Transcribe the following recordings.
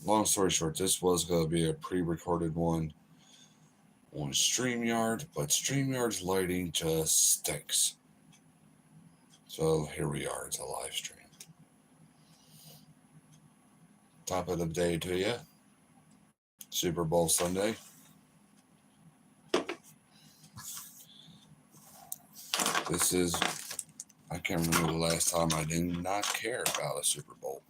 long story short, this was going to be a pre-recorded one on StreamYard, but StreamYard's lighting just stinks. So here we are. It's a live stream. Top of the day to you. Super Bowl Sunday. This is, I can't remember the last time I did not care about a Super Bowl.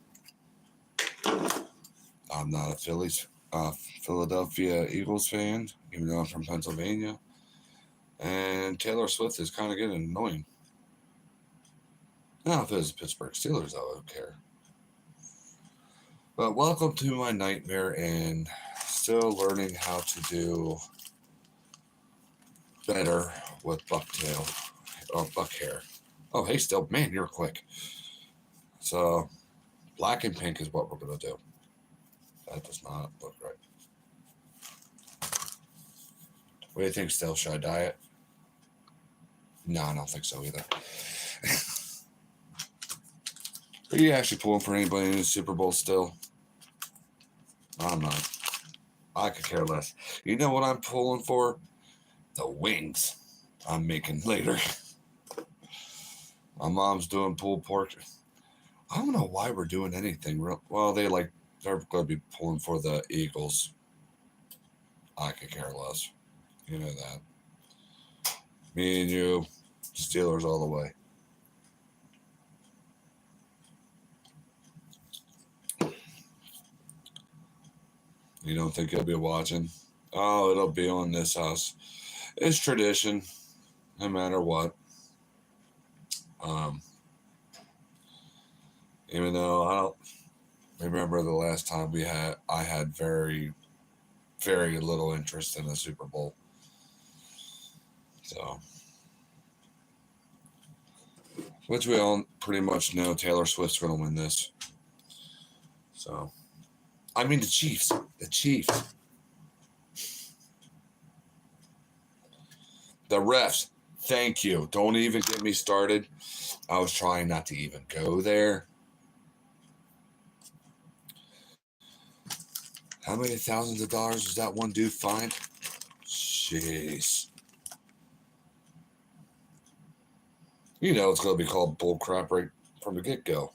I'm not a Philadelphia Eagles fan, even though I'm from Pennsylvania. And Taylor Swift is kind of getting annoying. Now, if it was Pittsburgh Steelers, I would care. But welcome to my nightmare and still learning how to do better with bucktail or buck hair. Oh, hey, still, man, you're quick. So, black and pink is what we're going to do. That does not look right. What do you think, still? Should I dye it? No, I don't think so either. Are you actually pulling for anybody in the Super Bowl still? I'm not. I could care less. You know what I'm pulling for? The wings I'm making later. My mom's doing pulled pork. I don't know why we're doing anything real. Well, they're going to be pulling for the Eagles. I could care less. You know that. Me and you, Steelers all the way. You don't think you'll be watching? Oh, it'll be on this house. It's tradition, no matter what. Um, Even though I don't remember the last time I had very, very little interest in the Super Bowl. So, which we all pretty much know Taylor Swift's going to win this. So, I mean the Chiefs. The Chiefs. The refs. Thank you. Don't even get me started. I was trying not to even go there. How many thousands of dollars was that one dude fined? Jeez. You know it's going to be called bullcrap right from the get-go.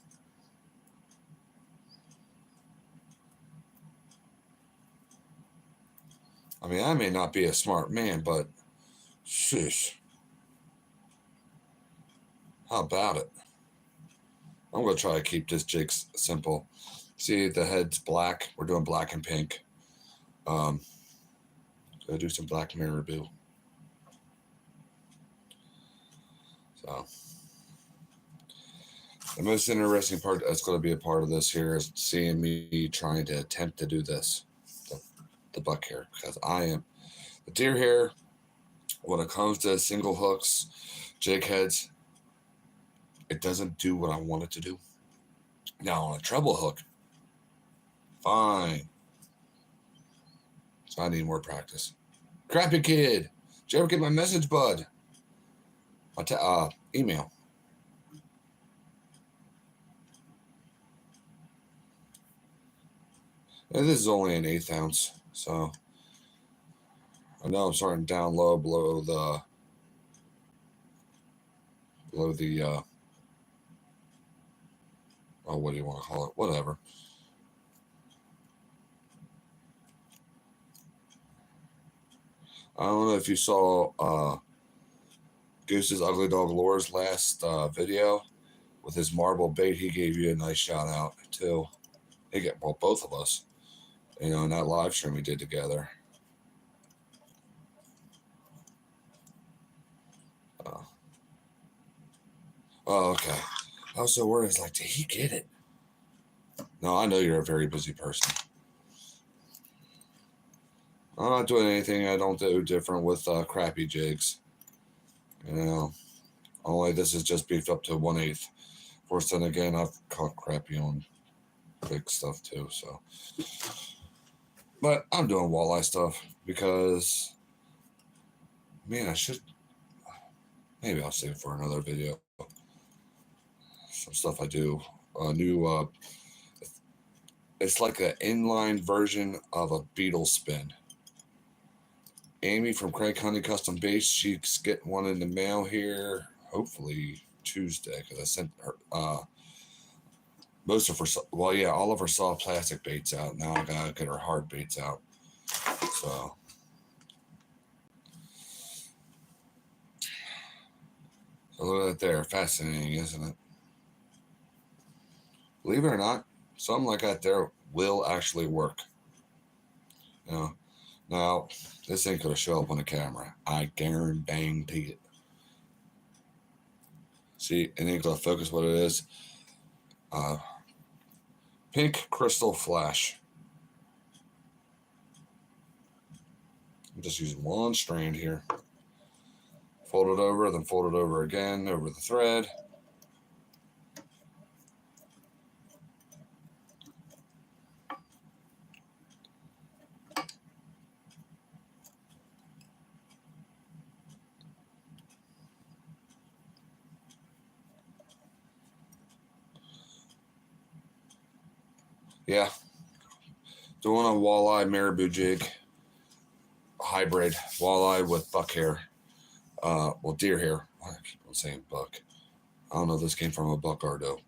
I mean, I may not be a smart man, but shush. How about it? I'm going to try to keep this jig simple. See, the head's black. We're doing black and pink. Gonna do some black marabou. So, the most interesting part that's going to be a part of this here is seeing me trying to attempt to do this, the buck hair, because I am the deer hair. When it comes to single hooks, jig heads, it doesn't do what I want it to do. Now on a treble hook, fine. So I need more practice. Crappy kid, did you ever get my message, bud? My email. And this is only an 1/8 ounce, so I know I'm starting down low below the oh, what do you want to call it? Whatever. I don't know if you saw Goose's Ugly Dog Lore's last video with his marble bait. He gave you a nice shout out too. He got both of us, you know, in that live stream we did together. Uh, oh, okay. I was so worried. I was like, did he get it? No, I know you're a very busy person. I'm not doing anything I don't do different with crappy jigs. You know, only this is just beefed up to 1/8. Of course, then again, I've caught crappy on big stuff too. So, but I'm doing walleye stuff because, man, I should. Maybe I'll save it for another video. Some stuff I do. New It's like an inline version of a beetle spin. Amy from Craig Honey Custom Base, she's getting one in the mail here, hopefully Tuesday, because I sent her most of her, well, yeah, all of her soft plastic baits out. Now I gotta get her hard baits out. So, look at that there. Fascinating, isn't it? Believe it or not, something like that there will actually work. You know, now this ain't gonna show up on the camera. I guarantee it. See, it ain't gonna focus what it is. Uh, Pink crystal flash. I'm just using one strand here. Fold it over, then fold it over again over the thread. Yeah, doing a walleye marabou jig, hybrid walleye with buck hair. Well, deer hair. I keep on saying buck. I don't know if this came from a buck or no.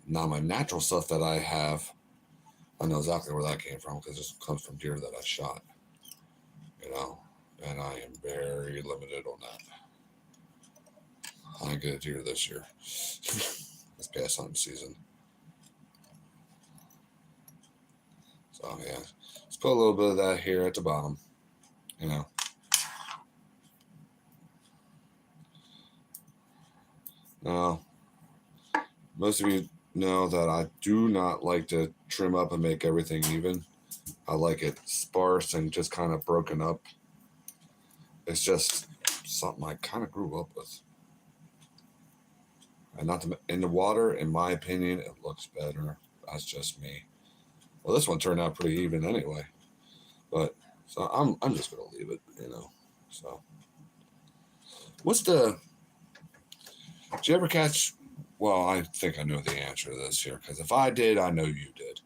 Now my natural stuff that I have, I know exactly where that came from because this comes from deer that I shot. You know, and I am very limited on that. I get a deer this year. It's past hunting season. So yeah, let's put a little bit of that here at the bottom. You know. Now, most of you know that I do not like to trim up and make everything even. I like it sparse and just kind of broken up. It's just something I kind of grew up with. And not to, in the water, in my opinion, it looks better. That's just me. Well, this one turned out pretty even anyway. But so I'm just gonna leave it, you know. So what's the did you ever catch well, I think I know the answer to this here, because if I did, I know you did.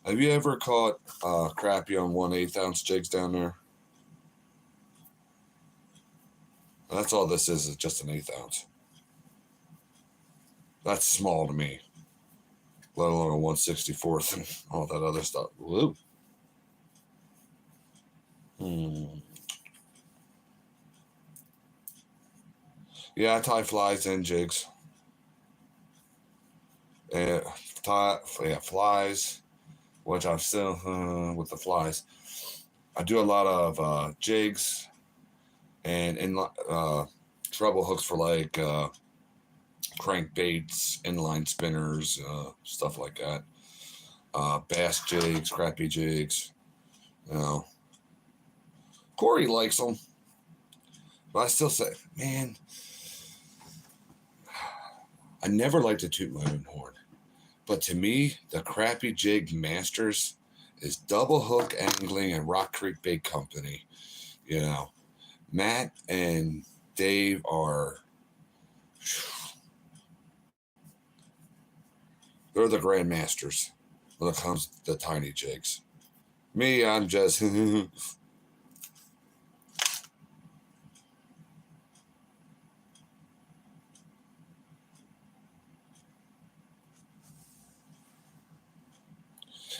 Have you ever caught crappie on 1/8 ounce jigs down there? That's all this is just an 1/8 ounce. That's small to me, let alone a 1/64 and all that other stuff. Woo. Yeah, I tie flies in jigs. And yeah, flies, which I'm still with the flies. I do a lot of jigs and treble hooks for like crankbaits, inline spinners, stuff like that. Bass jigs, crappie jigs. You know, Corey likes them, but I still say, man, I never like to toot my own horn. But to me, the crappie jig masters is Double Hook Angling and Rock Creek Bait Company. You know, Matt and Dave are they're the grandmasters when it comes to the tiny jigs. Me, I'm just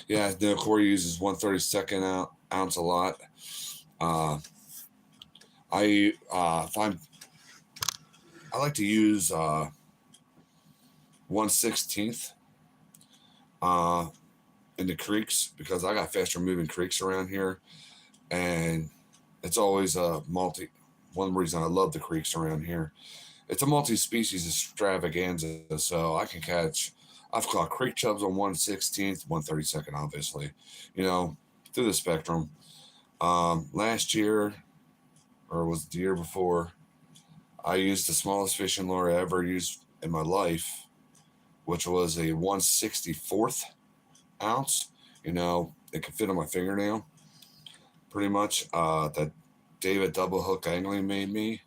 yeah. No, Corey uses 1/32 ounce a lot. Uh, if I like to use 1/16 uh, in the creeks because I got faster moving creeks around here, and it's always a multi. One reason I love the creeks around here, it's a multi-species extravaganza, so I can catch. I've caught creek chubs on 1/16, 1/32, obviously, you know, through the spectrum. Last year, or was it the year before, I used the smallest fishing lure I ever used in my life, which was a 1/64 ounce. You know, it could fit on my fingernail, pretty much. That David Double Hook Angling made me,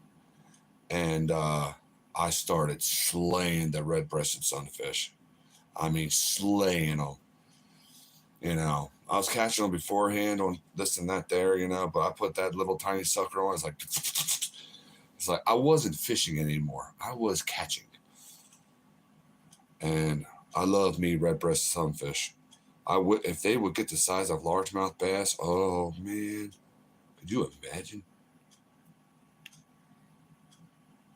and I started slaying the red-breasted sunfish. I mean, slaying them. I was catching them beforehand on this and that there, but I put that little tiny sucker on. It's like I wasn't fishing anymore. I was catching. And I love me red breast sunfish. I would if they would get the size of largemouth bass. Oh man, could you imagine?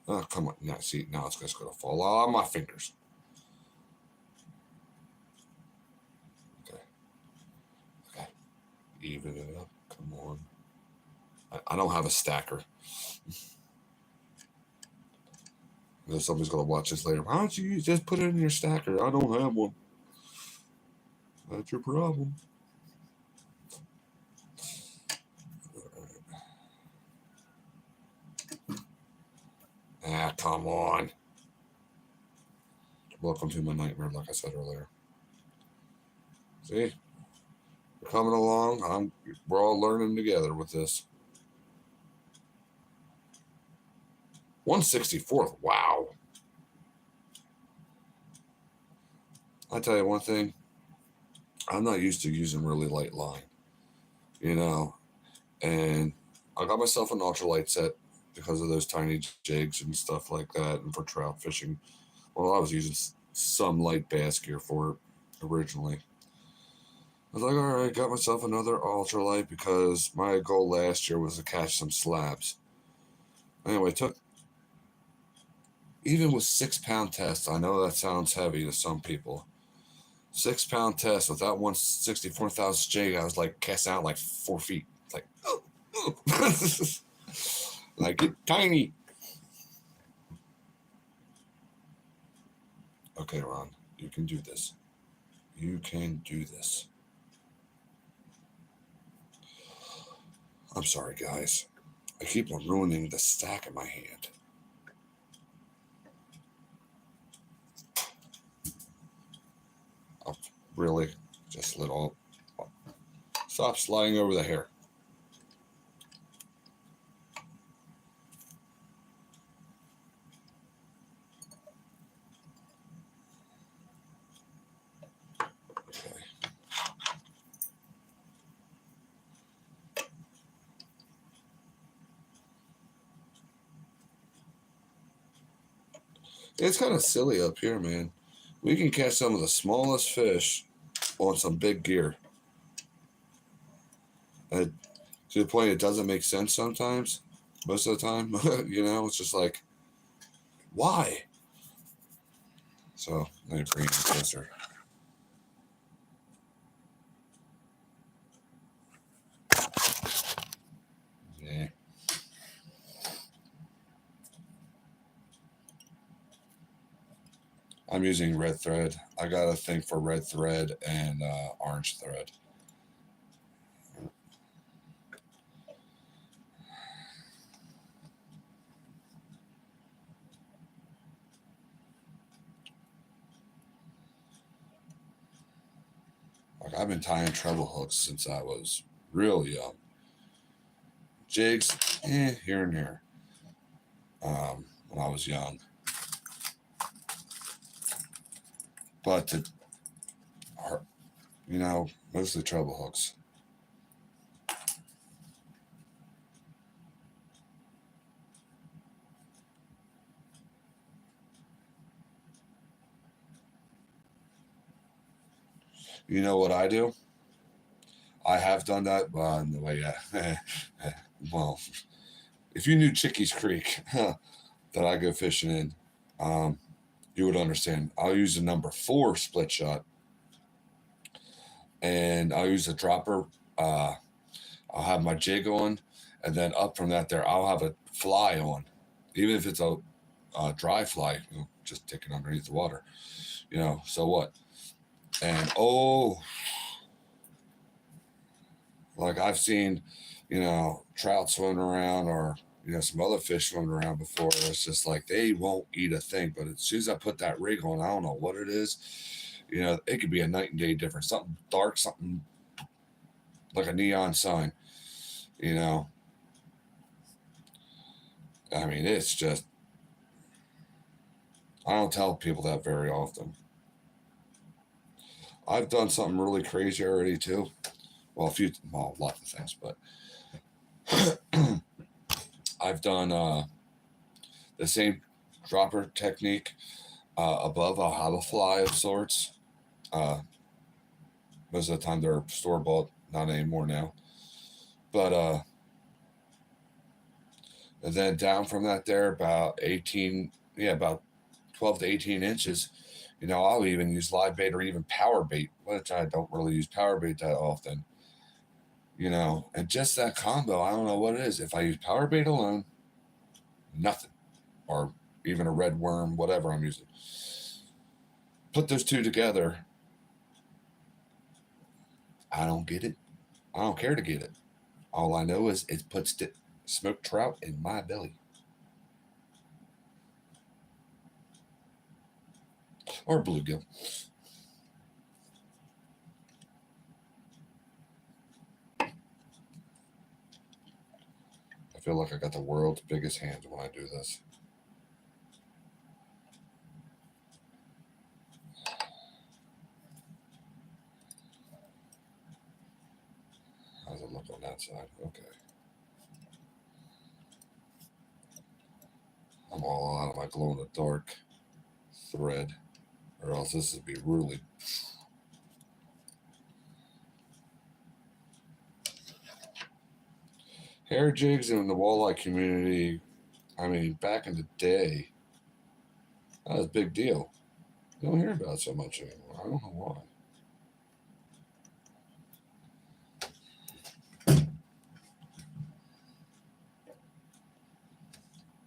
Oh come on, now see now it's just gonna fall out of my fingers. Okay, okay, even it up. Come on. I don't have a stacker. If somebody's gonna watch this later, why don't you just put it in your stacker? I don't have one. That's your problem. Ah, come on. Welcome to my nightmare, like I said earlier. See, we're coming along. We're all learning together with this. 164th. Wow. I tell you one thing. I'm not used to using really light line, and I got myself an ultralight set because of those tiny jigs and stuff like that, and for trout fishing. Well, I was using some light bass gear for it originally. I was like, all right, got myself another ultralight because my goal last year was to catch some slabs. Anyway, even with 6 pound tests, I know that sounds heavy to some people. 6 pound test with that 164,000 jig, I was like casting out like 4 feet. Like, like it tiny. Okay, Ron, you can do this. You can do this. I'm sorry, guys. I keep on ruining the stack in my hand. Oh, really? Just let all. Stop sliding over the hair. It's kind of silly up here, man. We can catch some of the smallest fish on some big gear. And to the point it doesn't make sense sometimes. Most of the time, it's just like, why? So let me bring it closer. Yeah. I'm using red thread. I got a thing for red thread and orange thread. Like I've been tying treble hooks since I was real young. Jigs, here and there. When I was young, but mostly treble hooks. You know what I do? I have done that. Well, if you knew Chickies Creek that I go fishing in, you would understand. I'll use a number 4 split shot, and I'll use a dropper. I'll have my jig on, and then up from that, I'll have a fly on, even if it's a dry fly, just taking underneath the water. So what? And like I've seen, trout swimming around or some other fish swimming around before. It's just like they won't eat a thing. But as soon as I put that rig on, I don't know what it is. It could be a night and day difference. Something dark, something like a neon sign. I mean, it's just I don't tell people that very often. I've done something really crazy already too. Well, lots of things, but I've done the same dropper technique above. I'll have a fly of sorts. Uh, Most of the time they're store bought, not anymore now. But and then down from that there about 18, yeah, about 12 to 18 inches. I'll even use live bait or even power bait, which I don't really use power bait that often. And just that combo, I don't know what it is. If I use power bait alone, nothing, or even a red worm, whatever I'm using. Put those two together, I don't get it. I don't care to get it. All I know is it puts the smoked trout in my belly. Or bluegill. I feel like I got the world's biggest hands when I do this. How's it look on that side? Okay. I'm all out of my glow in the dark thread, or else this would be really. Hair jigs in the walleye community, I mean, back in the day, that was a big deal. You don't hear about it so much anymore. I don't know why.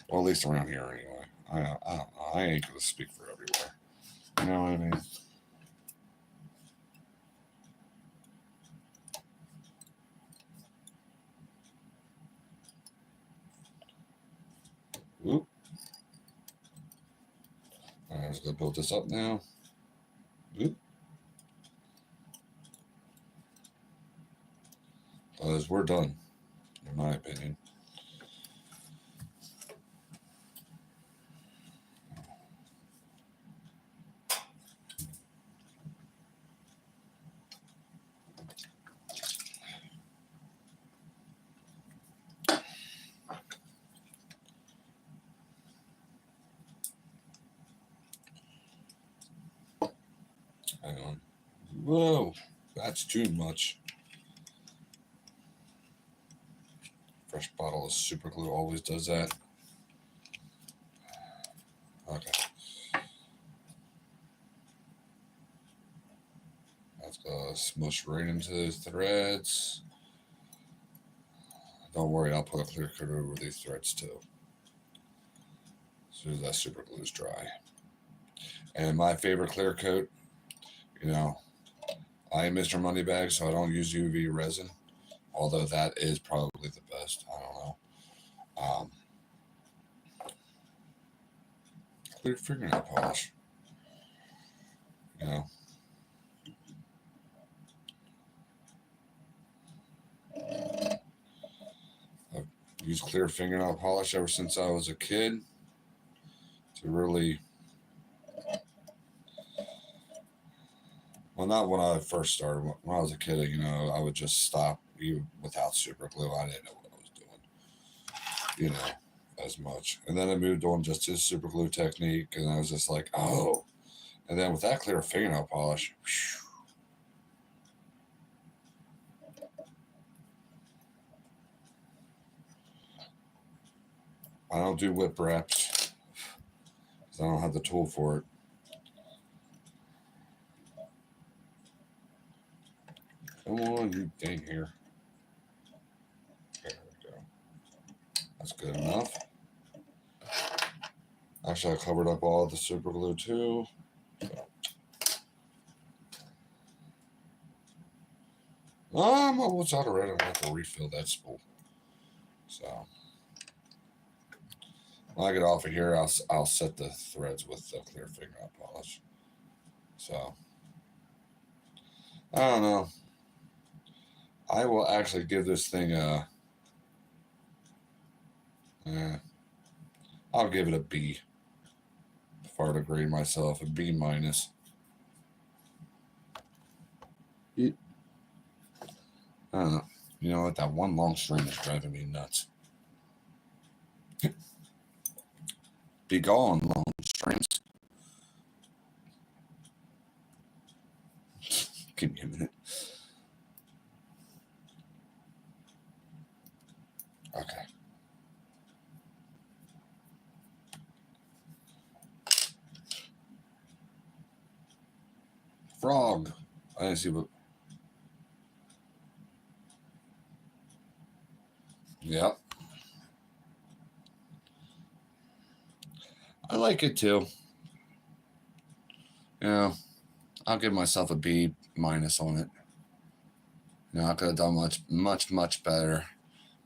Well, at least around here anyway. I don't know. I ain't gonna speak for everywhere. You know what I mean? Oop. Alright, I'm just gonna build this up now. Oop. Because we're done, in my opinion. Hang on. Whoa, that's too much. Fresh bottle of super glue always does that. Okay. That's gonna smush right into those threads. Don't worry, I'll put a clear coat over these threads too. As soon as that super glue is dry. And my favorite clear coat, I am Mr. Moneybag, so I don't use UV resin. Although that is probably the best. I don't know. Clear fingernail polish. You know. I've used clear fingernail polish ever since I was a kid. To really, well, not when I first started. When I was a kid, I would just stop even without super glue. I didn't know what I was doing, as much. And then I moved on just to super glue technique, and I was just like, oh. And then with that clear fingernail polish, whew, I don't do whip wraps because I don't have the tool for it. Come on, you dang here. There we go. That's good enough. Actually, I covered up all the super glue too. So. I'm almost out of red. I'm going to have to refill that spool. So. When I get off of here, I'll set the threads with the clear fingernail polish. So. I don't know. I will actually give this thing a. I'll give it a B. Far to grade myself, a B minus. I don't know. You know what? That one long string is driving me nuts. Be gone, long strings. Give me a minute. Okay. Frog. I didn't see what. Yep. I like it too. Yeah. I'll give myself a B minus on it. You know, I could have done much better.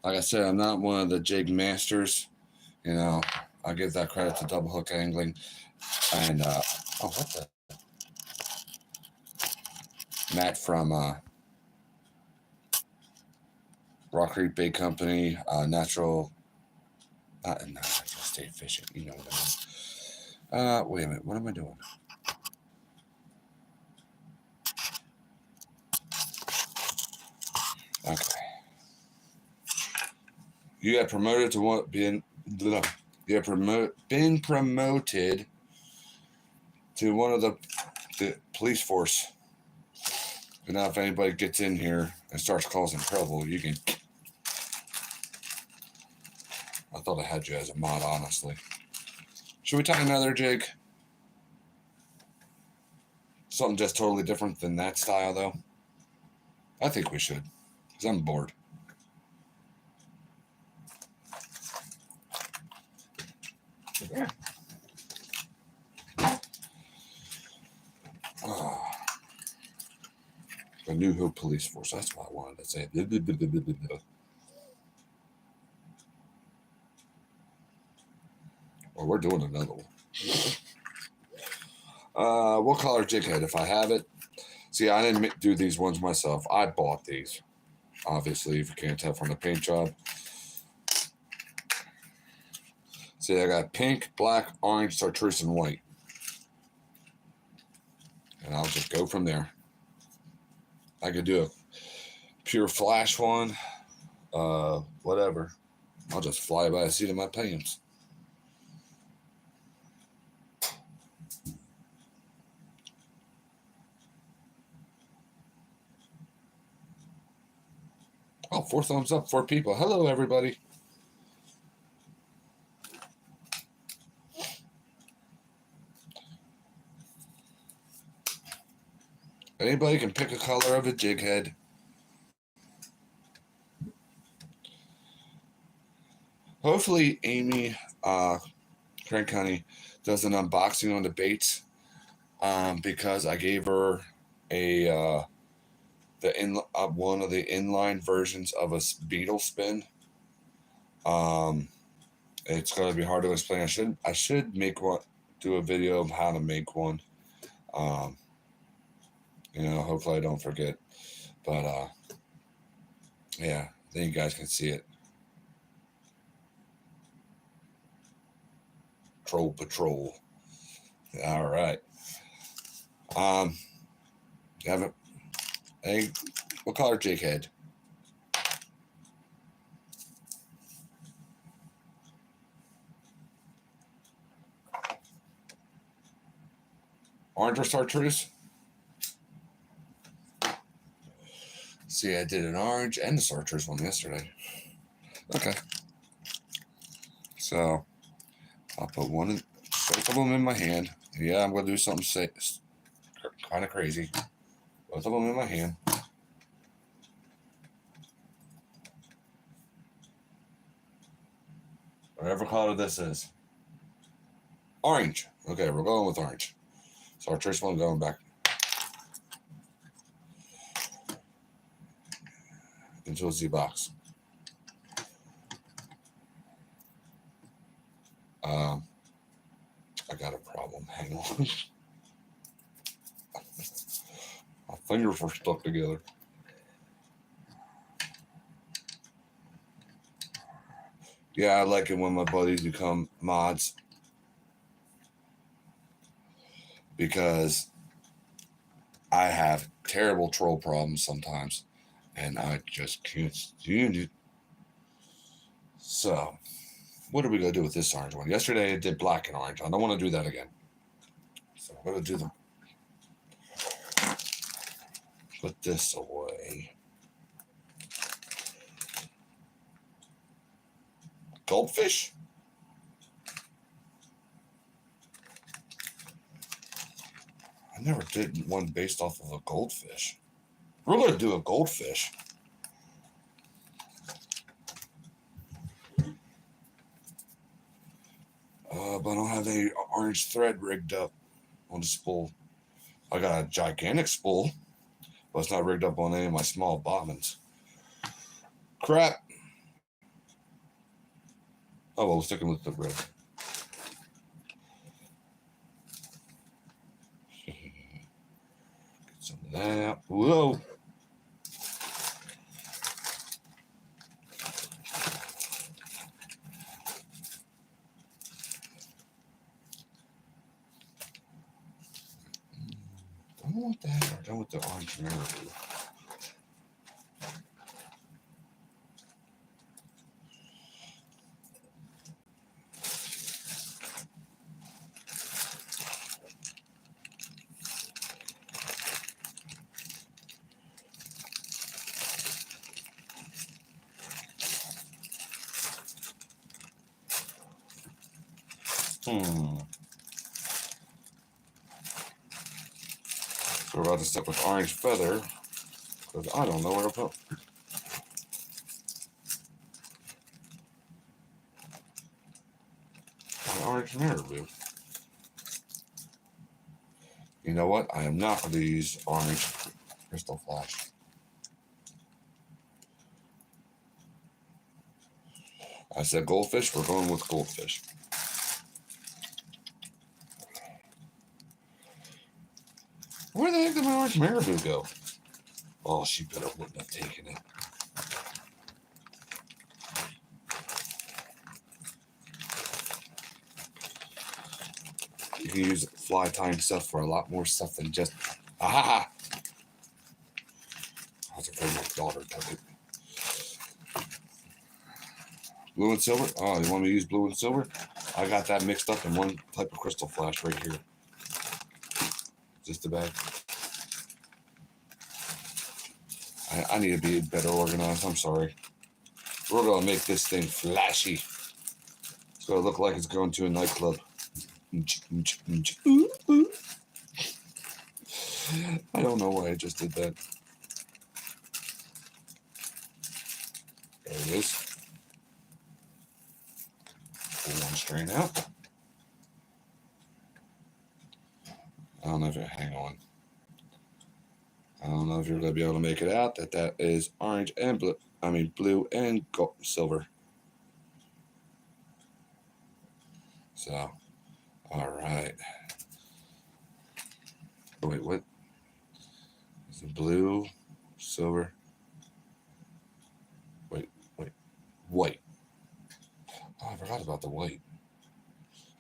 Like I said, I'm not one of the jig masters. You know, I give that credit to double hook angling. And, oh, what the? Matt from Rock Creek Bait Company, Natural State Fishing. You know what I mean. Wait a minute. What am I doing? Okay. You got promoted to what? You have been promoted to one of the police force. And now if anybody gets in here and starts causing trouble, you can. I thought I had you as a mod, honestly. Should we tie another jig? Something just totally different than that style, though. I think we should, because I'm bored. Yeah. The New Hope Police Force. That's what I wanted to say. Well, we're doing another one. What color jig head? If I have it. See, I didn't do these ones myself. I bought these. Obviously, if you can't tell from the paint job. See, I got pink, black, orange, chartreuse, and white. And I'll just go from there. I could do a pure flash one, whatever. I'll just fly by the seat of my pants. Oh, 4 thumbs up, 4 people. Hello, everybody. Anybody can pick a color of a jig head. Hopefully, Amy, Crank County, does an unboxing on the baits, because I gave her a one of the inline versions of a beetle spin. It's going to be hard to explain. I should make one, do a video of how to make one. You know, hopefully I don't forget. But yeah, then you guys can see it. Troll Patrol. All right. Have it. Hey, what color jig head? Orange or chartreuse? See, I did an orange and a chartreuse one yesterday. Okay. So I'll put both of them in my hand. Yeah, I'm going to do something kind of crazy. Both of them in my hand. Whatever color this is. Orange. Okay, we're going with orange. So our first one going back into a Z box. I got a problem. Hang on. My fingers were stuck together. Yeah, I like it when my buddies become mods, because I have terrible troll problems sometimes. And I just can't stand it. So, what are we going to do with this orange one? Yesterday I did black and orange. I don't want to do that again. So I'm going to do them. Put this away. Goldfish? I never did one based off of a goldfish. We're going to do a goldfish. But I don't have any orange thread rigged up on the spool. I got a gigantic spool, but it's not rigged up on any of my small bobbins. Crap. Oh, well, we're sticking with the red. Get some of that. Whoa. I don't want that. We're done with the orange marabou. So we're about to stick with orange feather because I don't know where to put. My orange marabou. You know what? I am not going to use orange crystal flash. I said goldfish. We're going with goldfish. Where the heck did my orange marabou go? Oh, she better wouldn't have taken it. You can use fly tying stuff for a lot more stuff than just aha. I was afraid my daughter took it. Blue and silver. Oh, you want me to use blue and silver? I got that mixed up in one type of crystal flash right here. Just the bag. I need to be better organized. I'm sorry. We're going to make this thing flashy. It's going to look like it's going to a nightclub. I don't know why I just did that. There it is. Pull one strand out. I don't know if hang on. I don't know if you're going to be able to make it out that is orange and blue. I mean blue and gold, silver. So, all right. Oh, wait, what? Is it blue, silver? Wait, white. Oh, I forgot about the white.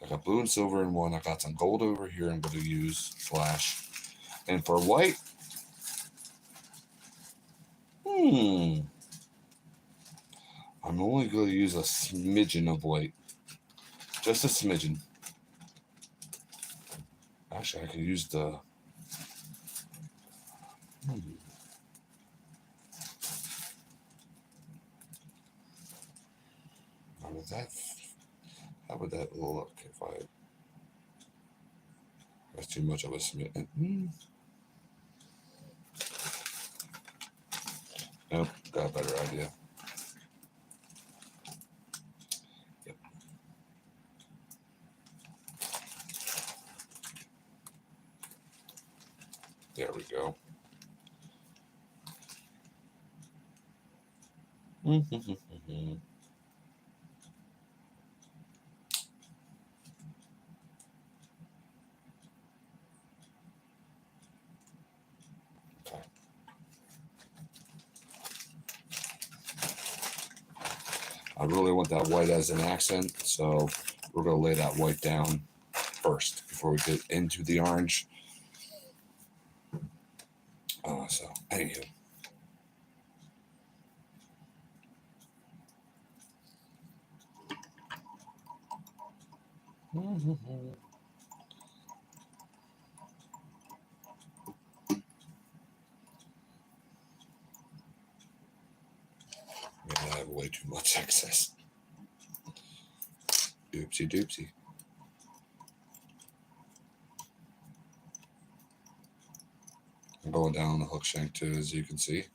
I got blue and silver in one. I got some gold over here. I'm going to use flash. And for white, I'm only going to use a smidgen of white. Just a smidgen. Actually, I could use the... How would that look if I... That's too much of a smidgen. Nope, got a better idea. Yep. There we go. I really want that white as an accent, so we're going to lay that white down first before we get into the orange. So, anywho. I have way too much excess. Oopsie doopsie. I'm going down the hook shank too, as you can see.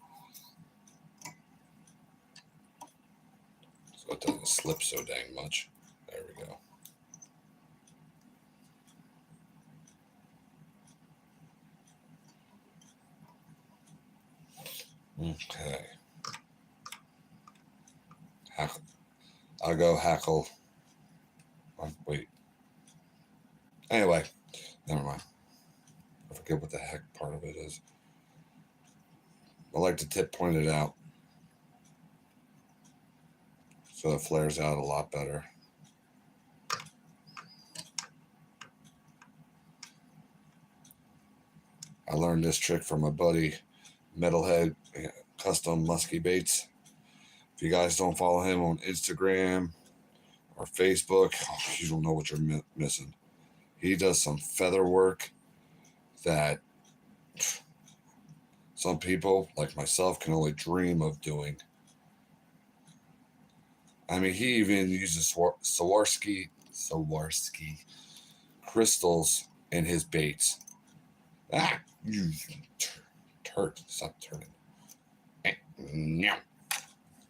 So it doesn't slip so dang much. There we go. Okay. Hackle. I'll go hackle. Wait. Anyway, never mind. I forget what the heck part of it is. I like the tip pointed out, so it flares out a lot better. I learned this trick from my buddy, Metalhead Custom Muskie Baits. If you guys don't follow him on Instagram or Facebook, you don't know what you're missing. He does some feather work that some people, like myself, can only dream of doing. I mean, he even uses Swarovski crystals in his baits. Ah, you turd. Stop turning. No.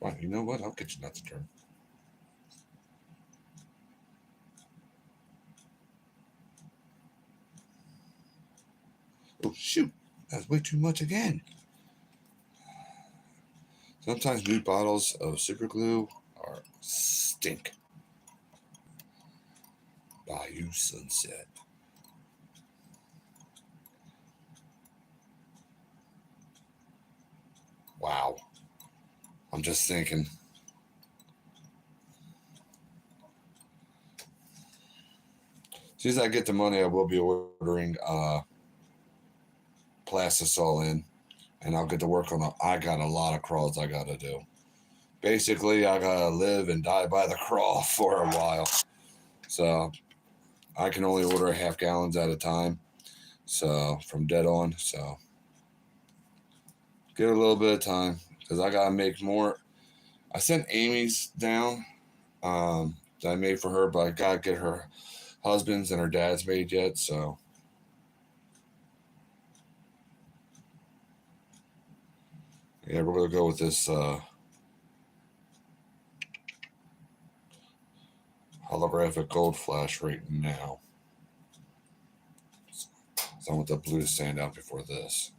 Well, you know what? I'll get you not to turn. Oh, shoot. That's way too much again. Sometimes new bottles of super glue are stink. Bayou Sunset. Wow. I'm just thinking. As soon as I get the money, I will be ordering Plastisol in, and I'll get to work on I got a lot of crawls I got to do. Basically, I got to live and die by the crawl for a while. So I can only order half gallons at a time. So from dead on. So give it a little bit of time because I got to make more. I sent Amy's down that I made for her, but I got to get her husband's and her dad's made yet. So yeah, we're going to go with this holographic gold flash right now. So I want the blue to stand out before this.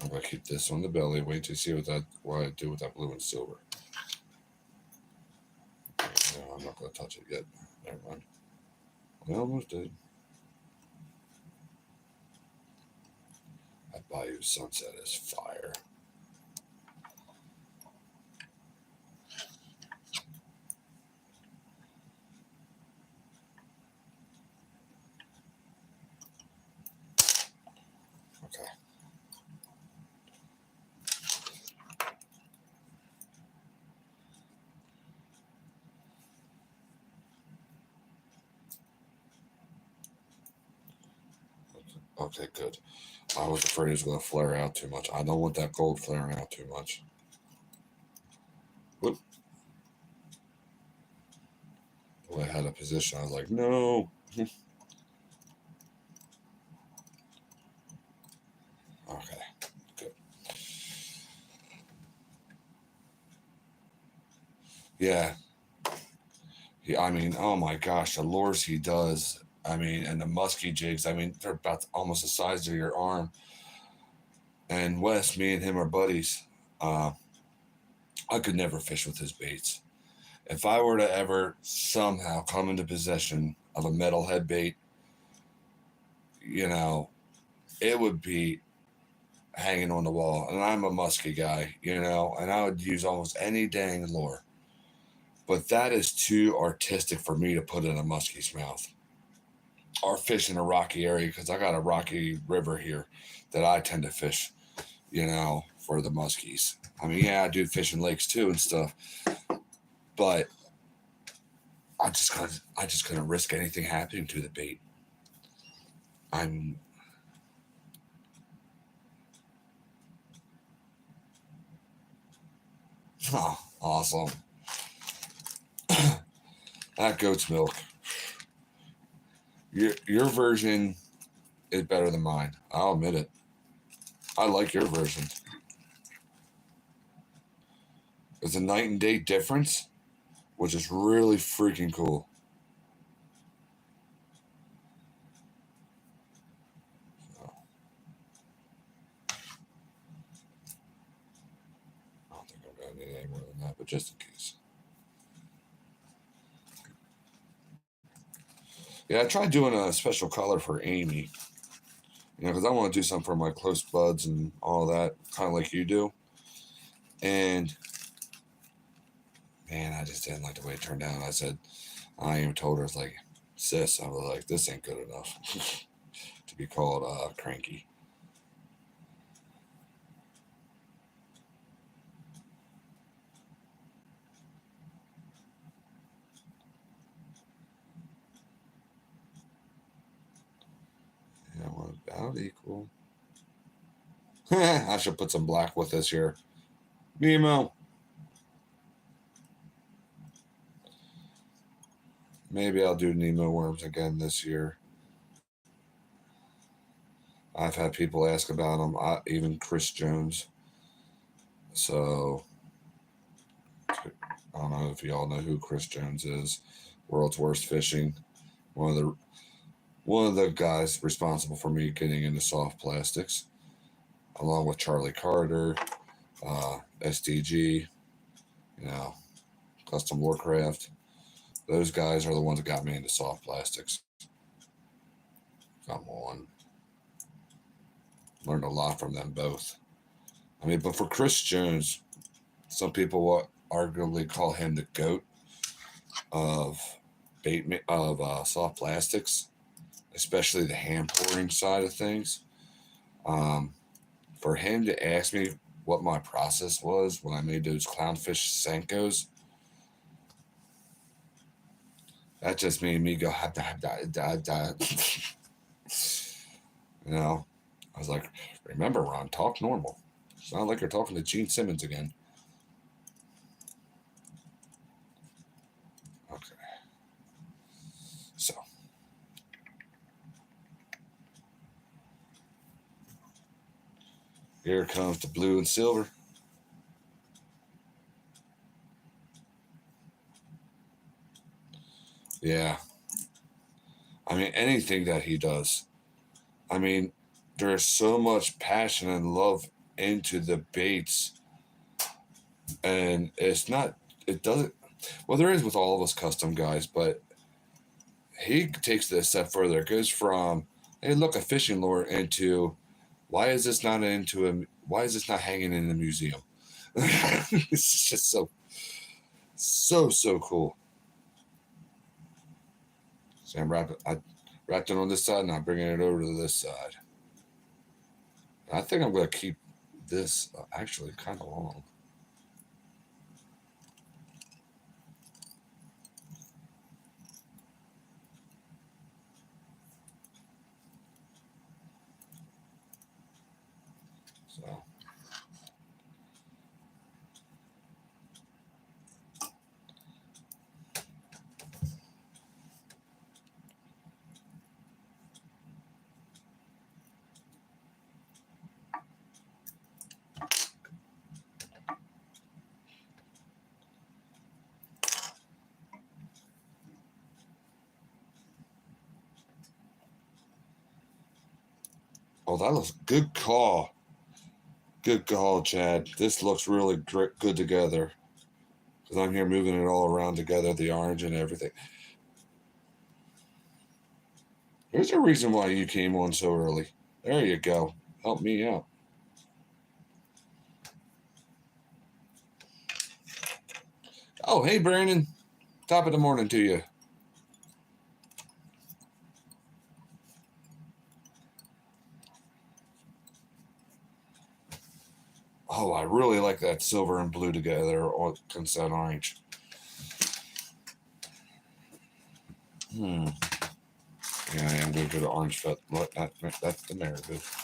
I'm going to keep this on the belly. Wait to see what I do with that blue and silver. No, I'm not going to touch it yet. Never mind. I almost did. That Bayou Sunset is fire. Okay. Okay, good. I was afraid it was going to flare out too much. I don't want that gold flaring out too much. Whoop. The way I had a position, I was like, no. Okay, good. Yeah. I mean, oh my gosh, the lures he does. I mean, and the musky jigs. I mean, they're about almost the size of your arm. And Wes, me and him are buddies. I could never fish with his baits. If I were to ever somehow come into possession of a metalhead bait, it would be hanging on the wall. And I'm a musky guy, and I would use almost any dang lure. But that is too artistic for me to put in a muskie's mouth or fish in a rocky area because I got a rocky river here that I tend to fish. for the muskies. I mean, yeah, I do fish in lakes too and stuff, but I just couldn't risk anything happening to the bait. I'm oh, awesome. That goat's milk. Your version is better than mine. I'll admit it. I like your version. There's a night and day difference, which is really freaking cool. So, I don't think I'm gonna need any more than that, but just in case. Yeah, I tried doing a special color for Amy. Because I want to do something for my close buds and all that, kind of like you do. And man, I just didn't like the way it turned out. I said, I even told her, it's like, sis, I was like, this ain't good enough to be called cranky. Yeah, well, about equal. I should put some black with this here. Nemo. Maybe I'll do Nemo worms again this year. I've had people ask about them, even Chris Jones. So I don't know if you all know who Chris Jones is. World's Worst Fishing. One of the guys responsible for me getting into soft plastics, along with Charlie Carter, SDG, Custom Warcraft. Those guys are the ones that got me into soft plastics. Come on. Learned a lot from them both. I mean, but for Chris Jones, some people will arguably call him the GOAT of soft plastics, especially the hand pouring side of things. For him to ask me what my process was when I made those clownfish Senkos, that just made me go, I was like, remember, Ron, talk normal. Sound like you're talking to Gene Simmons again. Okay. So. Here comes the blue and silver. Yeah. I mean, anything that he does. I mean, there's so much passion and love into the baits. And it doesn't, well, there is with all of us custom guys, but he takes it a step further. It goes from, hey, look, a fishing lure into, why is this not hanging in the museum? It's just so cool. So I wrapped it on this side and I'm bringing it over to this side. I think I'm going to keep this actually kind of long. So. Oh, that looks good call. Good call, Chad. This looks really good together. Because I'm here moving it all around together, the orange and everything. There's a reason why you came on so early. There you go. Help me out. Oh, hey, Brandon. Top of the morning to you. Oh, I really like that silver and blue together, or consent orange. Yeah, I am going to go to orange fit. Look, that's the narrative.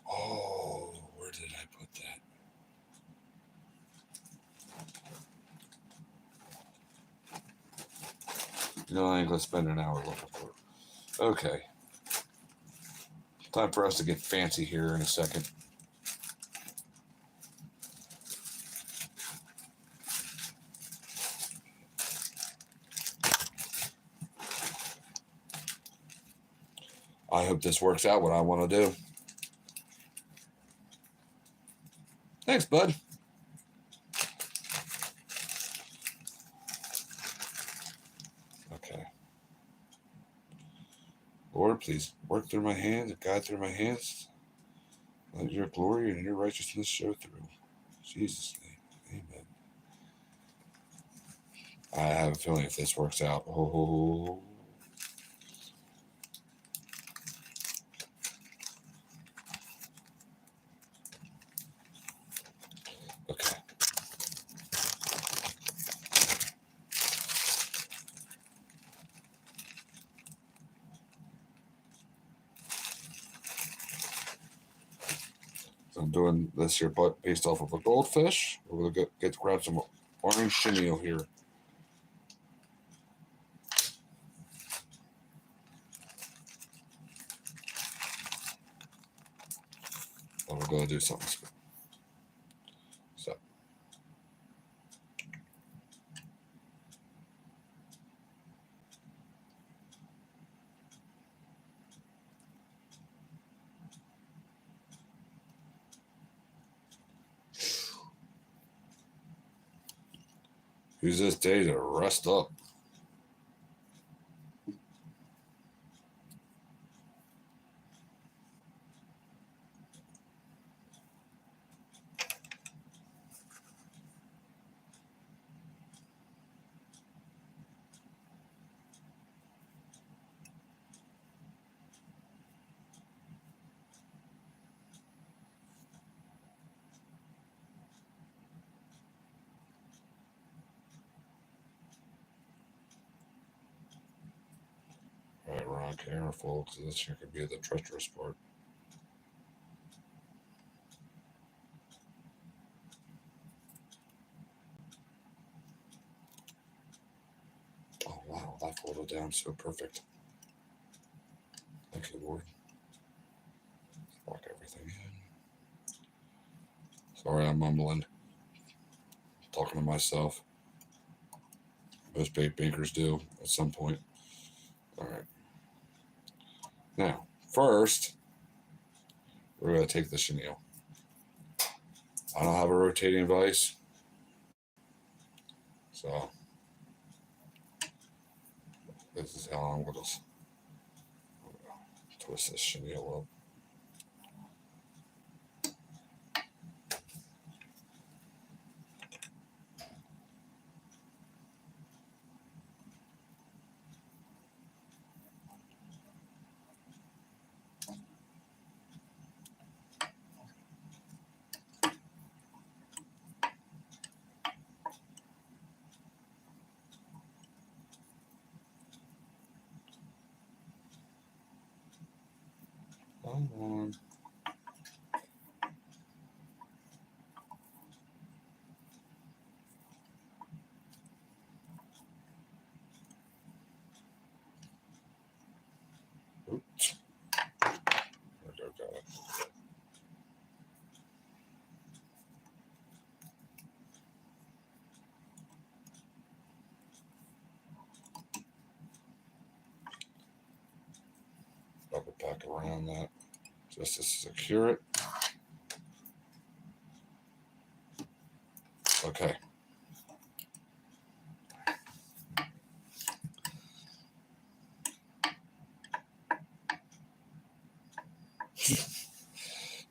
Oh, where did I put that? You know, I ain't going to spend an hour looking for it. Okay. Time for us to get fancy here in a second. I hope this works out what I want to do. Thanks, bud. Okay. Lord, please work through my hands and guide through my hands. Let your glory and your righteousness show through. In Jesus' name. Amen. I have a feeling if this works out, oh. Okay. So I'm doing this here based off of a goldfish. We're going to get to grab some orange chenille here. And we're going to do something. So. Use this day to rest up. Alright, we're on camera, folks. This here could be the treacherous part. Oh, wow, that folded down so perfect. Thank you, Lord. Lock everything in. Sorry, I'm mumbling. Talking to myself. Most bait bakers do at some point. Alright. Now, first, we're going to take the chenille. I don't have a rotating vise. So, this is how I'm going to twist this chenille up. Come on. Oops. There we go, got it. Wrap it back around that just to secure it. Okay.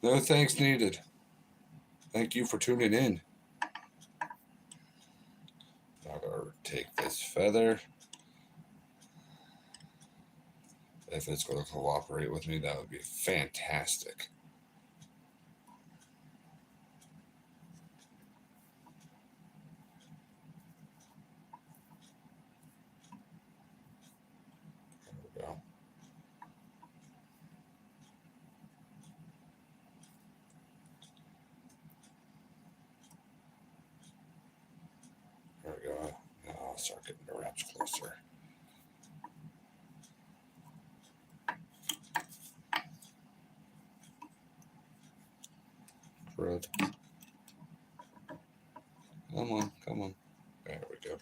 No thanks needed. Thank you for tuning in. I'm going to take this feather. If it's going to cooperate with me, that would be fantastic. There we go. There we go. Now I'll start getting the wraps closer. Crud. Come on, come on. There we go.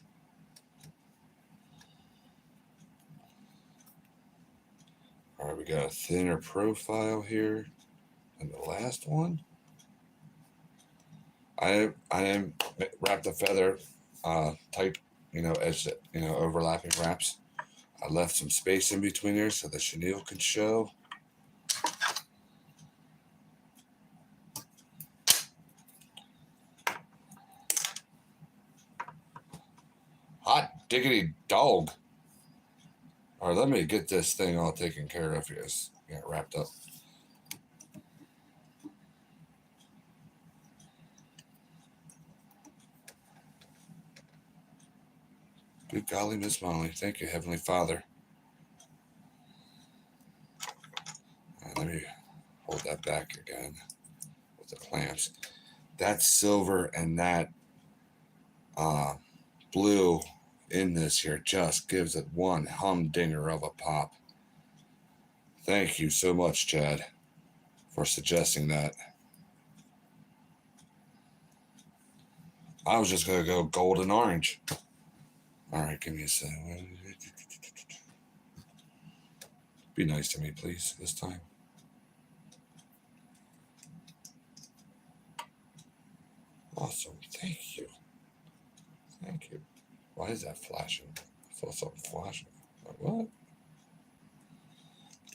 All right, we got a thinner profile here. And the last one, I am wrapped the feather type, edge, overlapping wraps. I left some space in between here so the chenille can show. Hot diggity dog. All right, let me get this thing all taken care of here. Get wrapped up. Good golly, Miss Molly. Thank you, Heavenly Father. Right, let me hold that back again with the clamps. That silver and that blue in this here just gives it one humdinger of a pop. Thank you so much, Chad, for suggesting that. I was just going to go gold and orange. All right, give me a second. Be nice to me, please, this time. Awesome. Thank you. Thank you. Why is that flashing? I saw something flashing. Like, what?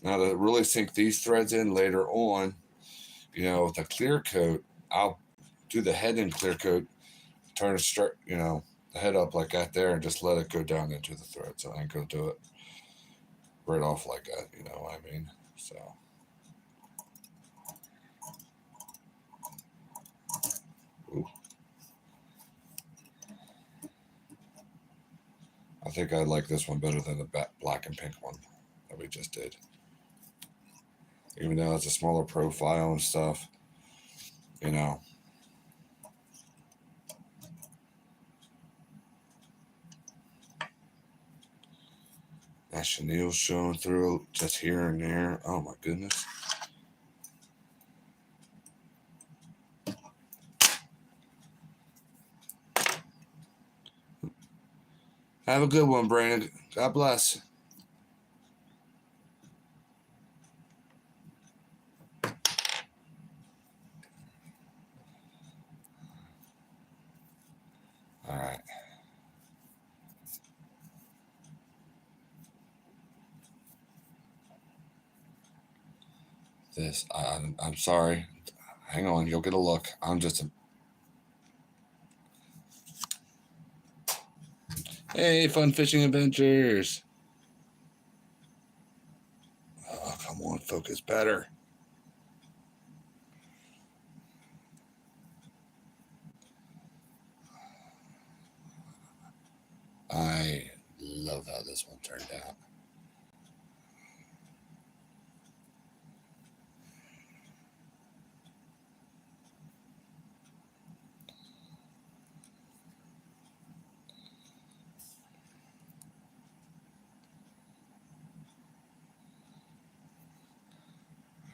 Now to really sink these threads in later on, with the clear coat, I'll do the head in clear coat, turn it straight, the head up like that there, and just let it go down into the thread. So I ain't gonna do it right off like that, you know what I mean? So. Ooh. I think I like this one better than the black and pink one that we just did. Even though it's a smaller profile and stuff, that chenille showing through just here and there. Oh my goodness. Have a good one, Brandon. God bless. All right. This, I'm sorry. Hang on, you'll get a look. I'm just a... Hey, Fun Fishing Adventures. Oh, come on, focus better. I love how this one turned out.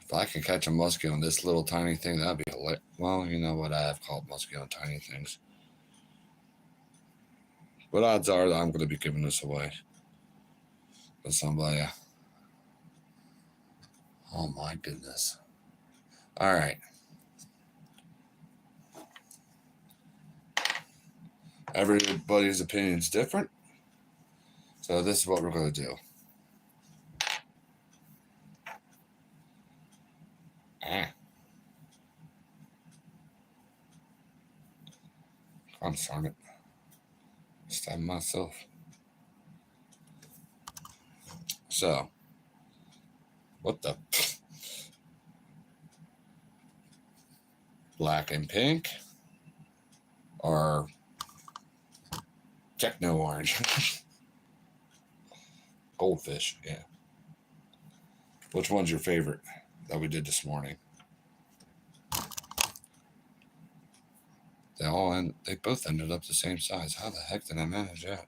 If I can catch a muskie on this little tiny thing, that'd be hilarious. Well, you know what I have called muskie on tiny things. But odds are that I'm going to be giving this away to somebody. Oh my goodness. All right. Everybody's opinion is different. So this is what we're going to do. I'm sorry. Stab myself. So, what the? Black and pink or techno orange? Goldfish, yeah. Which one's your favorite that we did this morning? They both ended up the same size. How the heck did I manage that?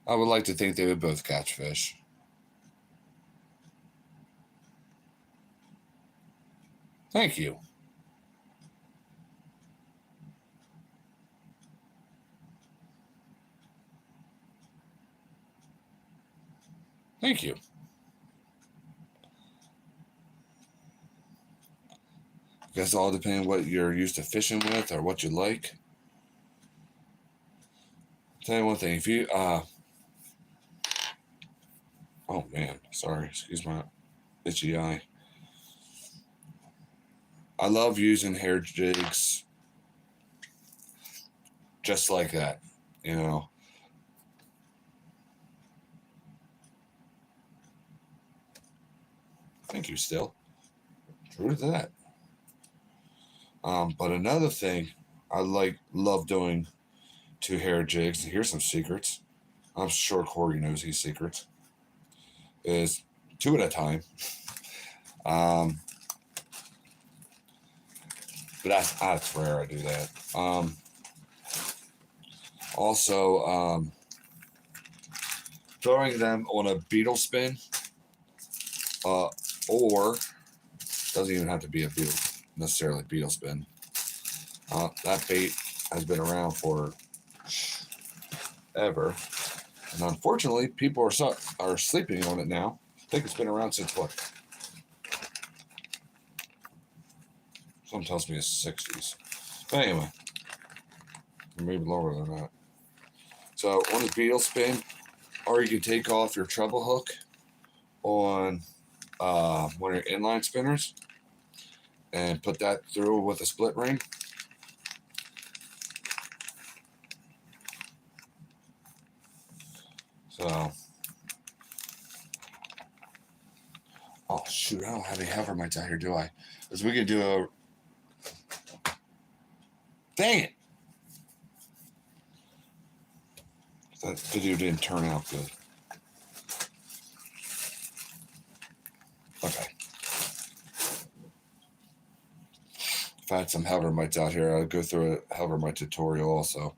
I would like to think they would both catch fish. Thank you. Thank you. I guess it all depends what you're used to fishing with or what you like. Tell you one thing, if you oh man, sorry, excuse my itchy eye. I love using hair jigs just like that, you know. Thank you, still. True to that. But another thing I love doing to hair jigs, and here's some secrets. I'm sure Corey knows these secrets. Is 2 at a time. But that's rare I do that. Also, throwing them on a beetle spin, or doesn't even have to be a necessarily beetle spin. That bait has been around for ever, and unfortunately, people are sleeping on it now. I think it's been around since what? Someone tells me it's 60s. But anyway, maybe lower than that. So on the beetle spin, or you can take off your treble hook on one of your inline spinners and put that through with a split ring. So, oh shoot, I don't have any hover mites out here, do I? Because we could do a. Dang it! That video didn't turn out good. Okay. If I had some hover mites out here, I'd go through a hover mite tutorial also.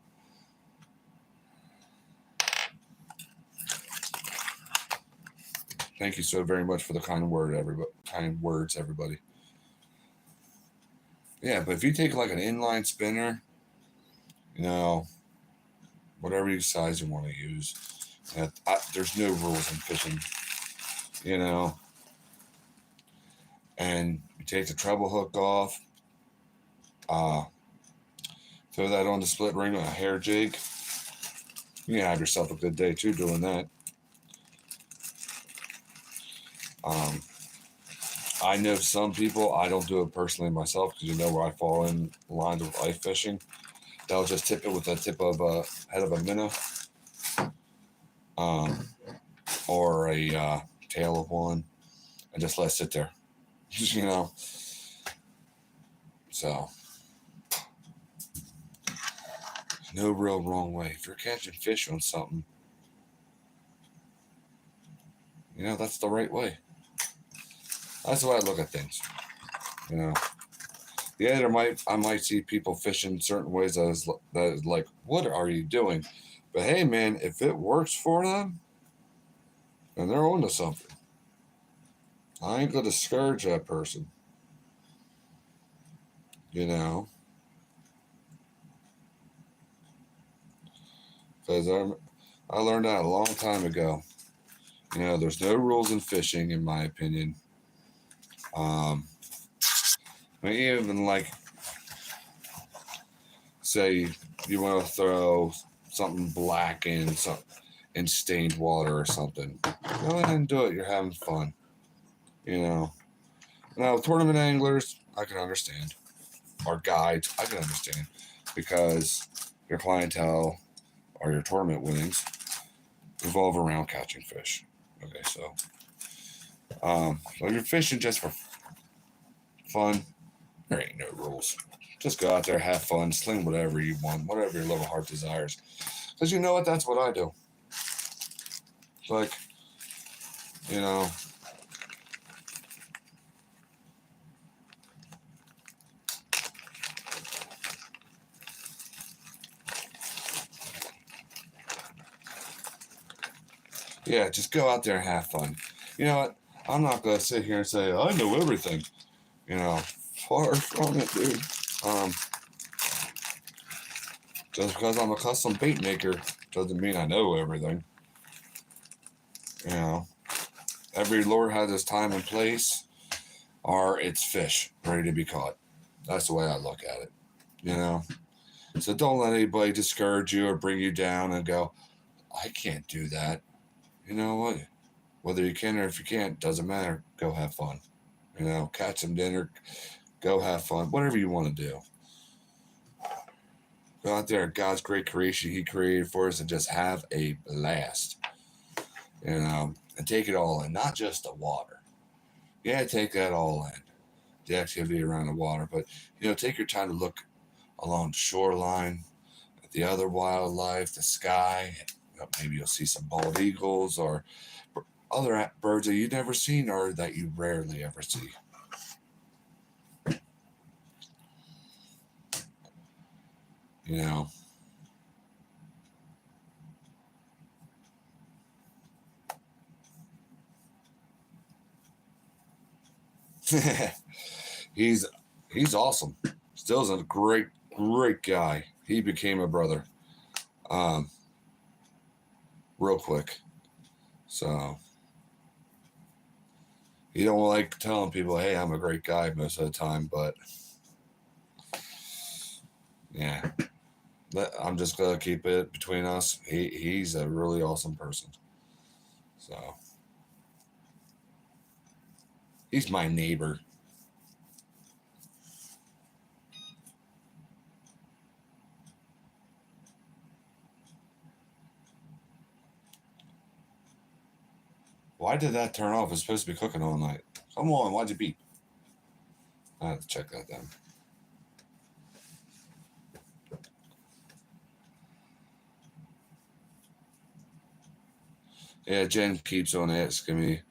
Thank you so very much for the kind words, everybody. Yeah, but if you take like an inline spinner, you know, whatever size you want to use, there's no rules in fishing, you know. And you take the treble hook off, throw that on the split ring on a hair jig. You can have yourself a good day too doing that. I know some people, I don't do it personally myself because you know where I fall in lines with ice fishing. They'll just tip it with the tip of a head of a minnow, or a tail of one, and just let it sit there. You know. So, no real wrong way. If you're catching fish on something, you know, that's the right way. That's the way I look at things. You know. Yeah, I might see people fishing certain ways that is like, what are you doing? But hey, man, if it works for them, then they're onto something. I ain't gonna discourage that person. You know, because I learned that a long time ago. You know, there's no rules in fishing, in my opinion. I mean, even like, say you want to throw something black in stained water or something. Go ahead and do it. You're having fun. You know, Now, tournament anglers, I can understand. Or guides, I can understand. Because your clientele or your tournament winnings revolve around catching fish. Okay, so if you're fishing just for fun, there ain't no rules. Just go out there, have fun, sling whatever you want, whatever your little heart desires. Because you know what? That's what I do. Like, you know, yeah, just go out there and have fun. You know what? I'm not going to sit here and say, I know everything. You know, far from it, dude. Just because I'm a custom bait maker doesn't mean I know everything. You know, every lure has its time and place, or it's fish ready to be caught. That's the way I look at it. You know, so don't let anybody discourage you or bring you down and go, I can't do that. You know what? Whether you can or if you can't, doesn't matter. Go have fun. You know, catch some dinner, go have fun, whatever you want to do. Go out there, God's great creation He created for us, and just have a blast. You know, and take it all in, not just the water. Yeah, take that all in, the activity around the water, but you know, take your time to look along the shoreline, at the other wildlife, the sky. You know, maybe you'll see some bald eagles or other birds that you've never seen or that you rarely ever see. You know, he's he's awesome. Still's a great guy. He became a brother, um, real quick. So he don't like telling people, "Hey, I'm a great guy" most of the time, but yeah, I'm just gonna keep it between us. He's a really awesome person. So he's my neighbor. Why did that turn off? It's supposed to be cooking all night. Come on, why'd you beep? I have to check that then. Yeah, Jen keeps on asking me,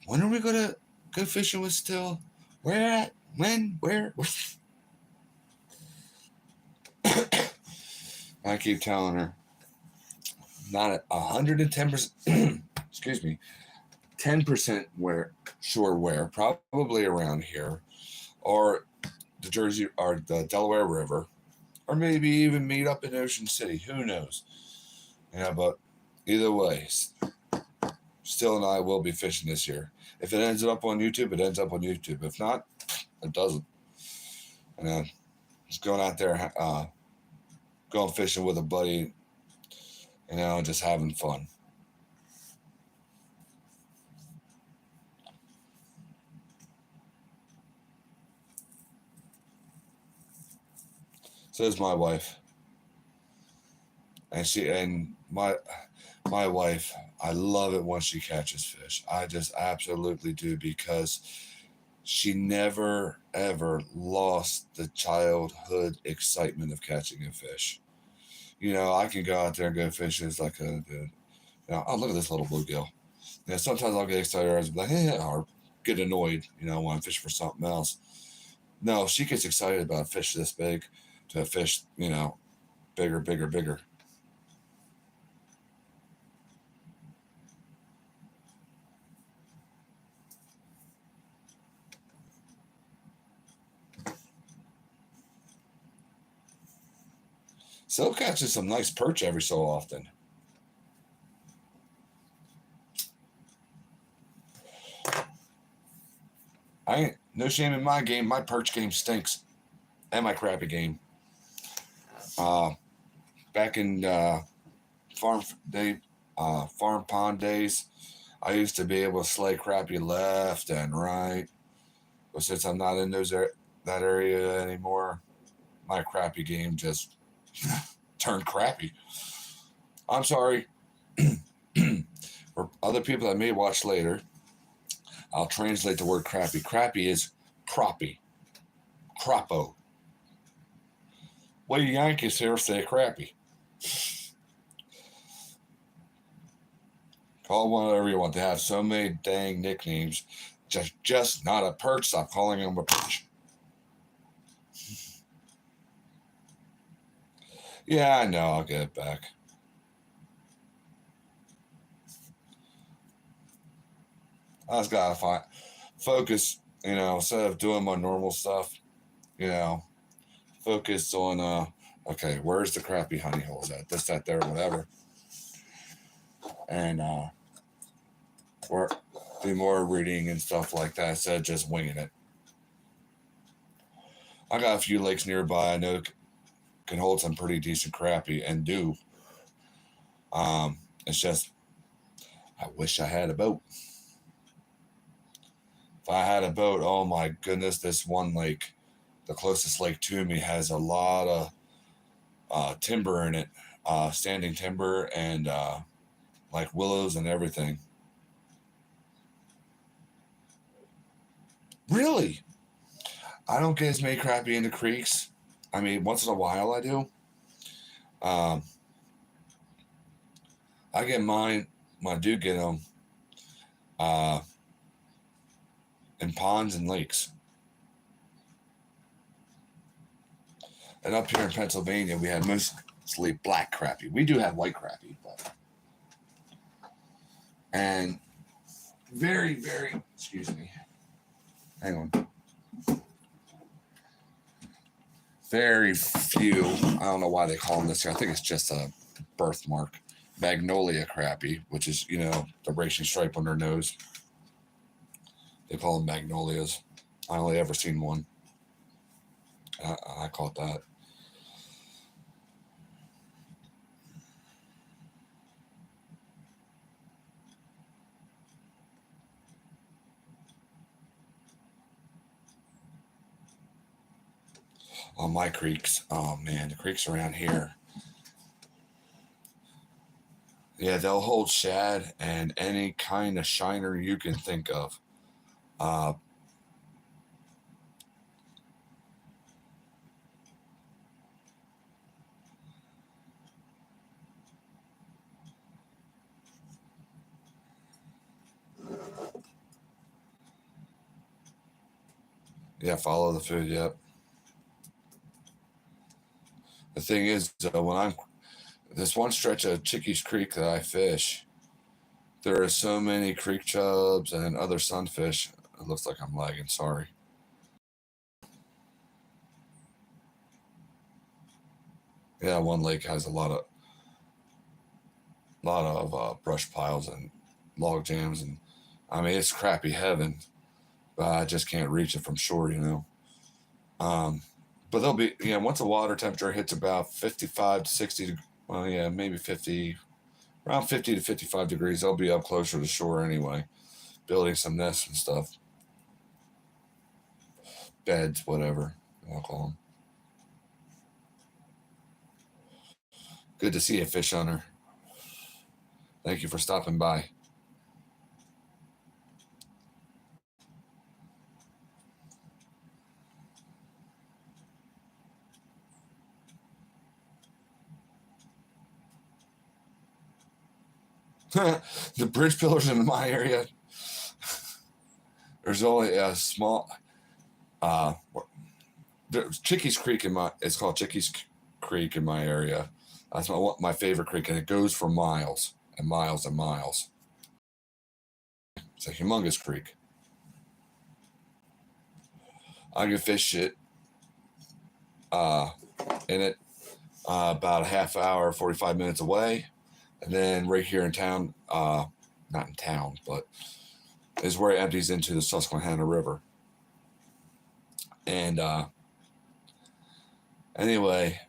when are we gonna go fishing with Still? Where at? When? Where? I keep telling her, not at 110%. Excuse me, 10% where sure where, probably around here, or the Jersey or the Delaware River, or maybe even meet up in Ocean City. Who knows? Yeah, but either way, Still and I will be fishing this year. If it ends up on YouTube, it ends up on YouTube. If not, it doesn't. And just going out there, going fishing with a buddy, just having fun. So is my wife, and my wife. I love it when she catches fish. I just absolutely do because she never ever lost the childhood excitement of catching a fish. You know, I can go out there and go fishing. It's like a, oh, look at this little bluegill. You know, sometimes I'll get excited or I'll be like, or get annoyed, when I'm fishing for something else. No, she gets excited about a fish this big to a fish, bigger, bigger, bigger. Still catches some nice perch every so often. I ain't no shame in my game. My perch game stinks, and my crappie game. Uh, Back in farm day, farm pond days, I used to be able to slay crappie left and right. But since I'm not in that area anymore, my crappy game just turned crappy. I'm sorry. For other people that may watch later, I'll translate the word crappy. Crappy is crappie, crapo. Well, you Yankees here say crappy. Call one whatever you want. They have so many dang nicknames. Just not a perch. Stop calling them a perch. Yeah, I know. I'll get it back. I just gotta focus. Instead of doing my normal stuff, you know, focus on okay, where's the crappy honey holes at? This, that, there, whatever. And or do more reading and stuff like that instead of just winging it. I got a few lakes nearby I know can hold some pretty decent crappie and do. It's just I wish I had a boat. If I had a boat, oh my goodness, this one lake, the closest lake to me, has a lot of timber in it, standing timber and like willows and everything. Really? I don't get as many crappie in the creeks. I mean, once in a while I do. Um, I get mine when I do get them uh, in ponds and lakes. And up here in Pennsylvania, we have mostly black crappie. We do have white crappie, but and very, very, excuse me, hang on. Very few, I don't know why they call them this here. I think it's just a birthmark. Magnolia crappie, which is, the racing stripe on their nose. They call them magnolias. I only ever seen one. I caught that. On my creeks, oh man, the creeks around here. Yeah, they'll hold shad and any kind of shiner you can think of. Uh, yeah, follow the food. Yep. The thing is, when I'm this one stretch of Chickies Creek that I fish, there are so many creek chubs and other sunfish. It looks like I'm lagging. Sorry. Yeah, one lake has a lot of brush piles and log jams, and I mean it's crappy heaven, but I just can't reach it from shore. Um, but they'll be once the water temperature hits about 55 to 60, well yeah maybe 50, around 50 to 55 degrees, they'll be up closer to shore anyway, building some nests and stuff, beds, whatever I'll call them. Good to see you, fish hunter. Thank you for stopping by. The bridge pillars in my area, there's only a small uh Chickies Creek it's called Chickies Creek in my area. That's my favorite creek, and it goes for miles and miles and miles. It's a humongous creek. I can fish it uh, in it about a half hour, 45 minutes away. And then right here in town, not in town, but is where it empties into the Susquehanna River. And anyway,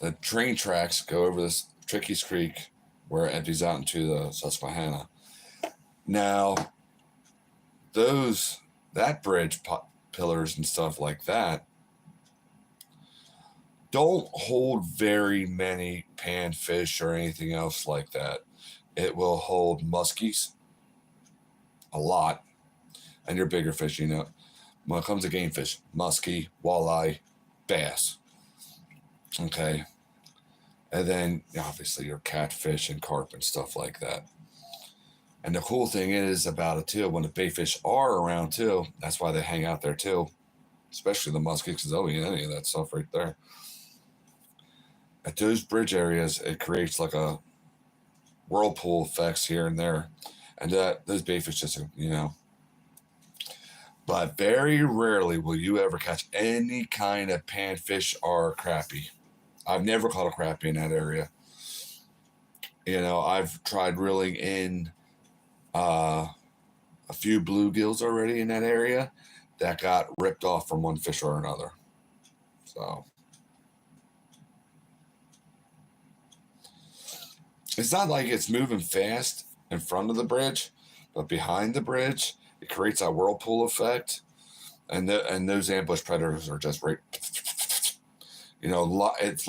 the train tracks go over this Chickies Creek where it empties out into the Susquehanna. Now, that bridge pillars and stuff like that don't hold very many panfish or anything else like that. It will hold muskies a lot, and your bigger fish, you know. When it comes to game fish, muskie, walleye, bass. Okay. And then obviously your catfish and carp and stuff like that. And the cool thing is about it too, when the bait fish are around too, that's why they hang out there too, especially the muskies, because they'll eat any of that stuff right there. At those bridge areas, it creates like a whirlpool effects here and there, and that those bait fish just, you know. But very rarely will you ever catch any kind of panfish or crappie. I've never caught a crappie in that area. You know, I've tried reeling in a few bluegills already in that area that got ripped off from one fish or another. So it's not like it's moving fast in front of the bridge, but behind the bridge, it creates a whirlpool effect, and those ambush predators are just right. You know, it's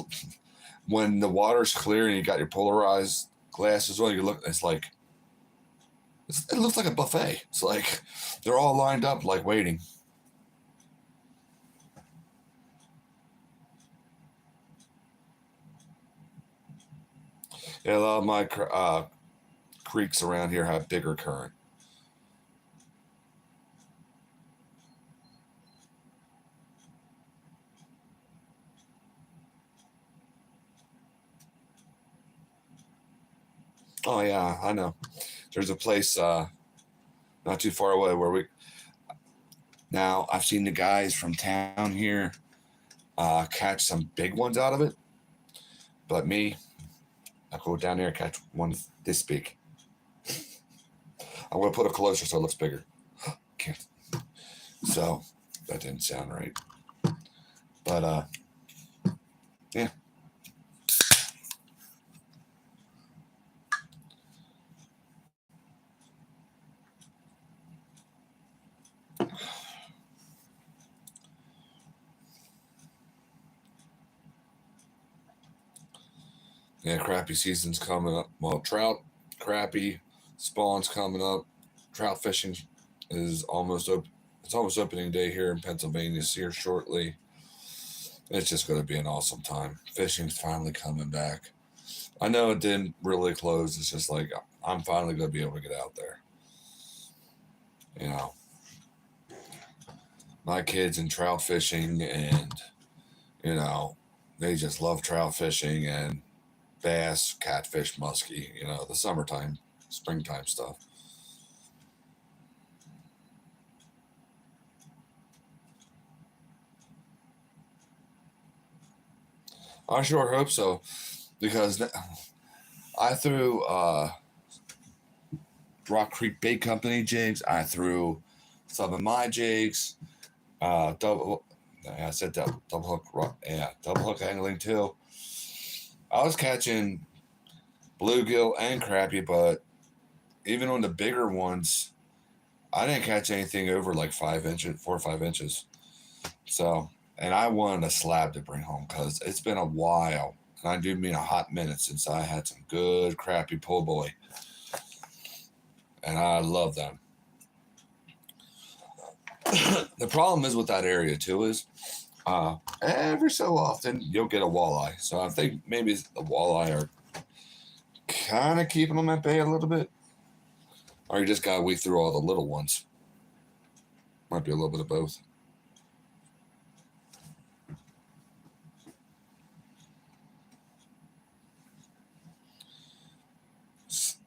when the water's clear and you got your polarized glasses on, you look. It's like it looks like a buffet. It's like they're all lined up, like waiting. Yeah, a lot of my creeks around here have bigger current. Oh yeah, I know. There's a place not too far away where we. Now I've seen the guys from town here catch some big ones out of it, but me, I go down there and catch one this big. I'm gonna put it closer so it looks bigger. Can't. So that didn't sound right. But yeah. Yeah, crappie season's coming up. Well, trout, crappie, spawn's coming up. Trout fishing is almost open. It's almost opening day here in Pennsylvania here shortly. It's just going to be an awesome time. Fishing's finally coming back. I know it didn't really close. It's just like I'm finally going to be able to get out there. You know, my kids in trout fishing, and you know, they just love trout fishing and bass, catfish, muskie. You know, the summertime, springtime stuff. I sure hope so, because I threw Rock Creek Bait Company jigs. I threw some of my jigs. Double. I said double hook. Yeah, double hook angling too. I was catching bluegill and crappie, but even on the bigger ones, I didn't catch anything over like 5 inches, 4 or 5 inches. So, and I wanted a slab to bring home because it's been a while, and I do mean a hot minute since I had some good crappie pull boy, and I love them. The problem is with that area too is every so often you'll get a walleye. So I think maybe the walleye are kind of keeping them at bay a little bit, or you just gotta weed through all the little ones. Might be a little bit of both.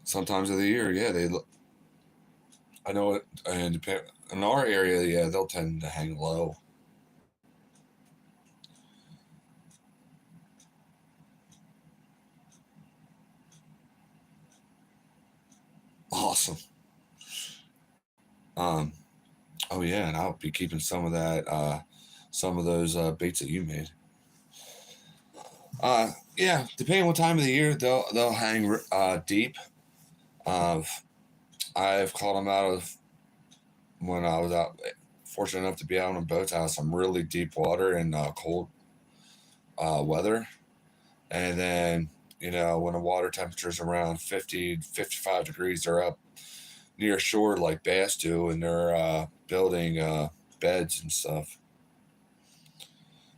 Sometimes of the year, yeah, they. I know it, and in our area, yeah, they'll tend to hang low. Awesome. Um, oh yeah, and I'll be keeping some of that, some of those baits that you made. Yeah, depending on what time of the year, they'll hang deep. Uh, I've caught them out of when I was out. fortunate enough to be out on boats out of some really deep water and cold weather. And then, when the water temperature's around 50, 55 degrees, they're up near shore like bass do, and they're building beds and stuff.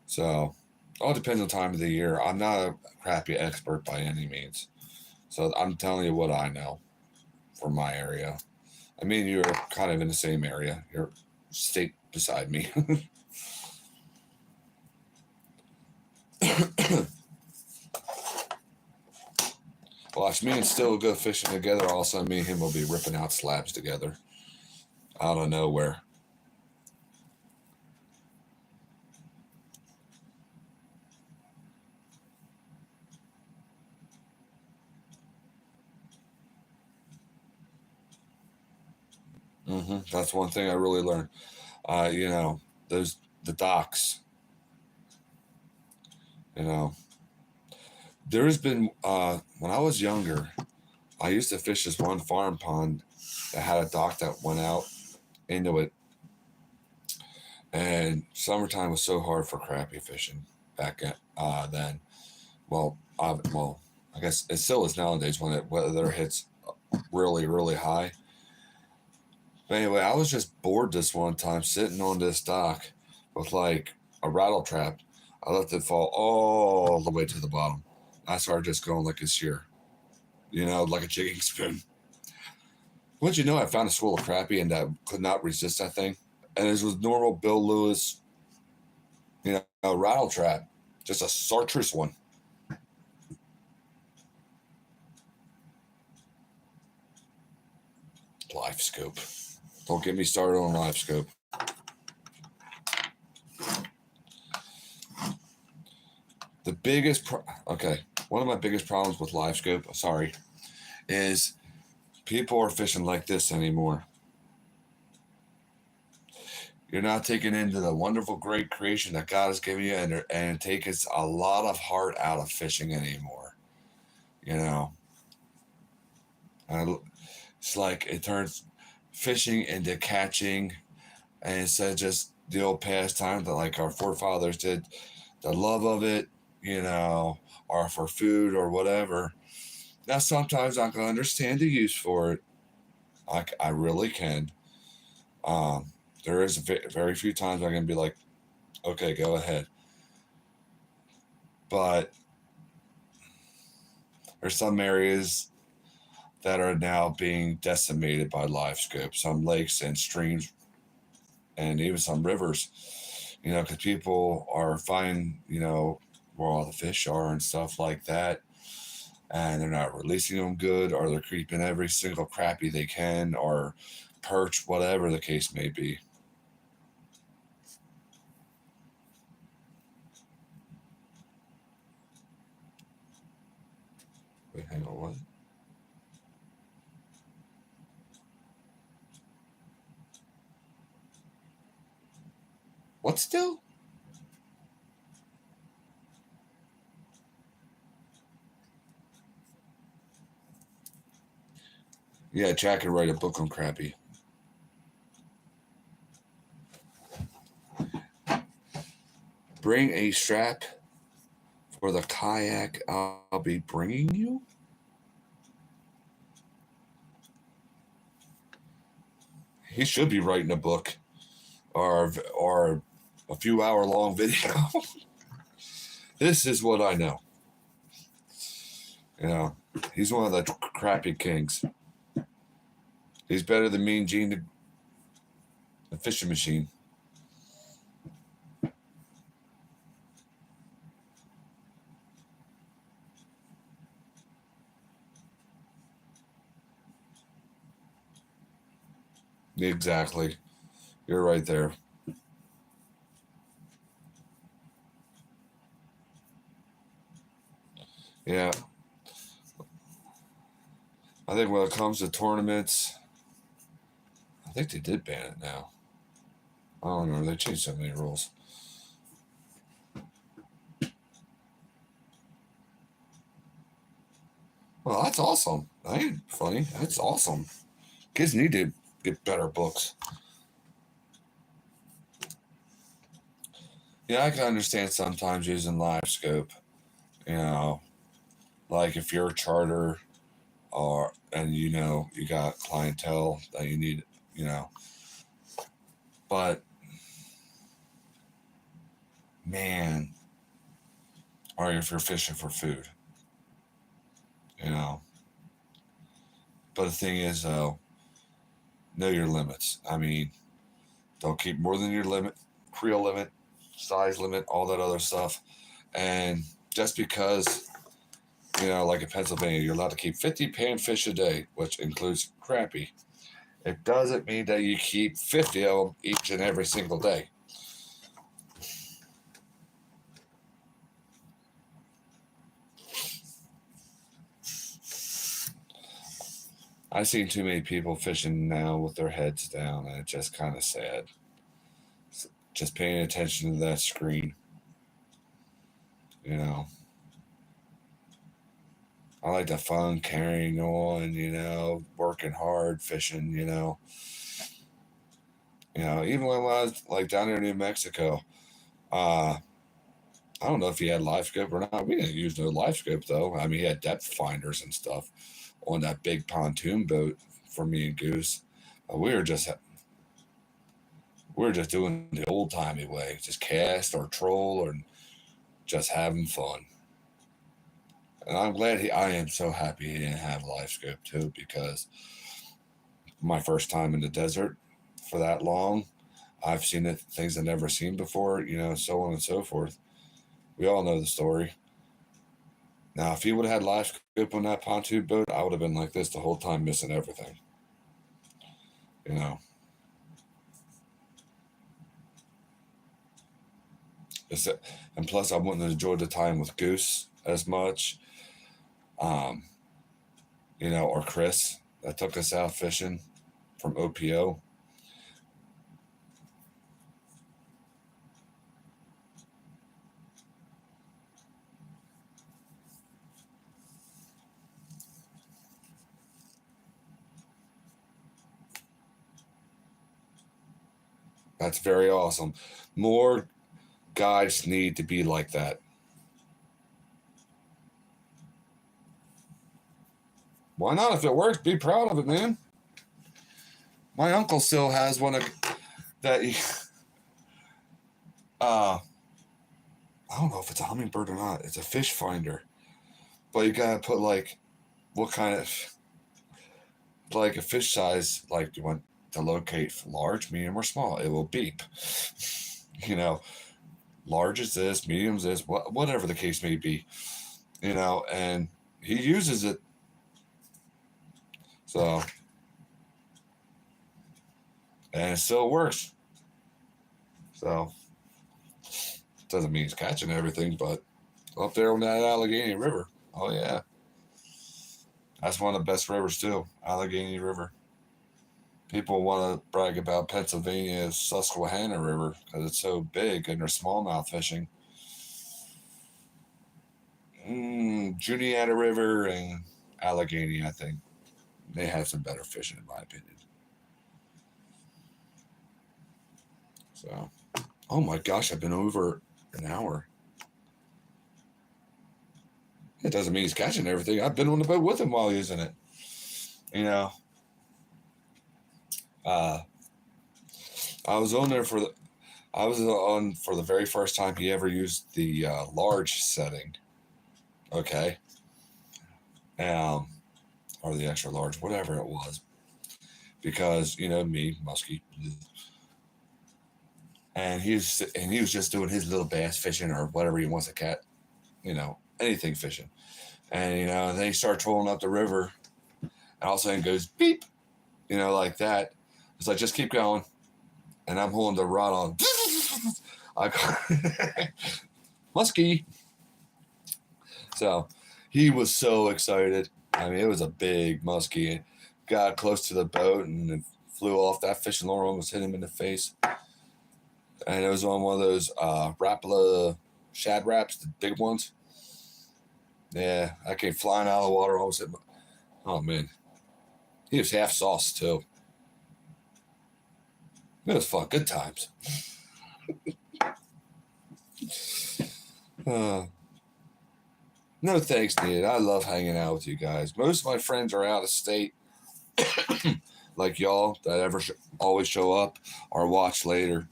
So, all depends on time of the year. I'm not a crappy expert by any means. So, I'm telling you what I know from my area. I mean, you're kind of in the same area. You're state beside me. Watch me and Still go fishing together. All of a sudden, me and him will be ripping out slabs together out of nowhere. That's one thing I really learned. Those the docks. You know, there's been when I was younger, I used to fish this one farm pond that had a dock that went out into it, and summertime was so hard for crappie fishing back then. Well, I guess it still is nowadays when it weather hits really really high. But anyway, I was just bored this one time sitting on this dock with like a rattle trap. I let it fall all the way to the bottom. I started just going like a shear, like a jigging spoon. Once you know, I found a school of crappie and that could not resist that thing. And it was normal Bill Lewis, rattle trap, just a chartreuse one. Live scope. Don't get me started on live scope. The one of my biggest problems with live scope, is people are fishing like this anymore. You're not taking into the wonderful, great creation that God has given you, and it takes a lot of heart out of fishing anymore. And it's like it turns fishing into catching, and instead of just the old pastime that like our forefathers did, the love of it, or for food or whatever. Now, sometimes I can understand the use for it. I really can. There is very few times I can be like, okay, go ahead. But there's some areas that are now being decimated by live scope. Some lakes and streams, and even some rivers. Because people are finding, where all the fish are and stuff like that, and they're not releasing them good, or they're creeping every single crappie they can, or perch, whatever the case may be. Wait, hang on, what? What still? Yeah, Jack could write a book on crappie. Bring a strap for the kayak I'll be bringing you? He should be writing a book or a few hour long video. This is what I know. He's one of the crappie kings. He's better than Mean Gene, the fishing machine. Exactly. You're right there. Yeah. I think when it comes to tournaments, I think they did ban it now. I don't know. They changed so many rules. Well, that's awesome. That ain't funny. That's awesome. Kids need to get better books. Yeah, I can understand sometimes using live scope. You know, like if you're a charter or and you got clientele that you need, you know. But man, or if you're fishing for food, you know. But the thing is, though, know your limits. I mean, don't keep more than your limit, creel limit, size limit, all that other stuff. And just because, like in Pennsylvania, you're allowed to keep 50 panfish a day, which includes crappie. It doesn't mean that you keep 50 of them each and every single day. I've seen too many people fishing now with their heads down, and it's just kind of sad. Just paying attention to that screen, you know. I like the fun carrying on, working hard, fishing, even when I was like down there in New Mexico, uh, I don't know if he had live scope or not. We didn't use no live scope though. I mean, he had depth finders and stuff on that big pontoon boat for me and Goose. We were just doing the old timey way, just cast or troll or just having fun. And I am so happy he didn't have live scope too, because my first time in the desert for that long, I've seen things I've never seen before, so on and so forth. We all know the story. Now, if he would have had live scope on that pontoon boat, I would have been like this the whole time, missing everything. You know, it's, and plus I wouldn't have enjoyed the time with Goose as much, um, or Chris that took us out fishing from OPO. That's very awesome. More guys need to be like that. Why not? If it works, be proud of it, man. My uncle still has one that he, I don't know if it's a hummingbird or not. It's a fish finder, but you gotta put like what kind of like a fish size like you want to locate large, medium, or small. It will beep. You know, large is this, medium is this, whatever the case may be. And he uses it. So and it still works. So doesn't mean he's catching everything, but up there on that Allegheny River, oh yeah, that's one of the best rivers too, Allegheny River. People want to brag about Pennsylvania's Susquehanna River because it's so big and their smallmouth fishing. Juniata River and Allegheny, I think they have some better fishing, in my opinion. So, oh my gosh, I've been over an hour. It doesn't mean he's catching everything. I've been on the boat with him while using it. You know, uh, I was on there for the. I was on for the very first time he ever used the large setting. Okay, um, or the extra large, whatever it was, because me, musky, and he was just doing his little bass fishing or whatever he wants to catch, anything fishing, and then he started trolling up the river, and all of a sudden it goes beep, like that. It's like just keep going, and I'm holding the rod on. I musky. So he was so excited. I mean, it was a big muskie. Got close to the boat and it flew off. That fishing lure almost hit him in the face. And it was on one of those Rapala shad wraps, the big ones. Yeah, I came flying out of the water. Almost hit my, oh man, he was half sauce too. It was fun, good times. No thanks needed. I love hanging out with you guys. Most of my friends are out of state, like y'all that always show up or watch later.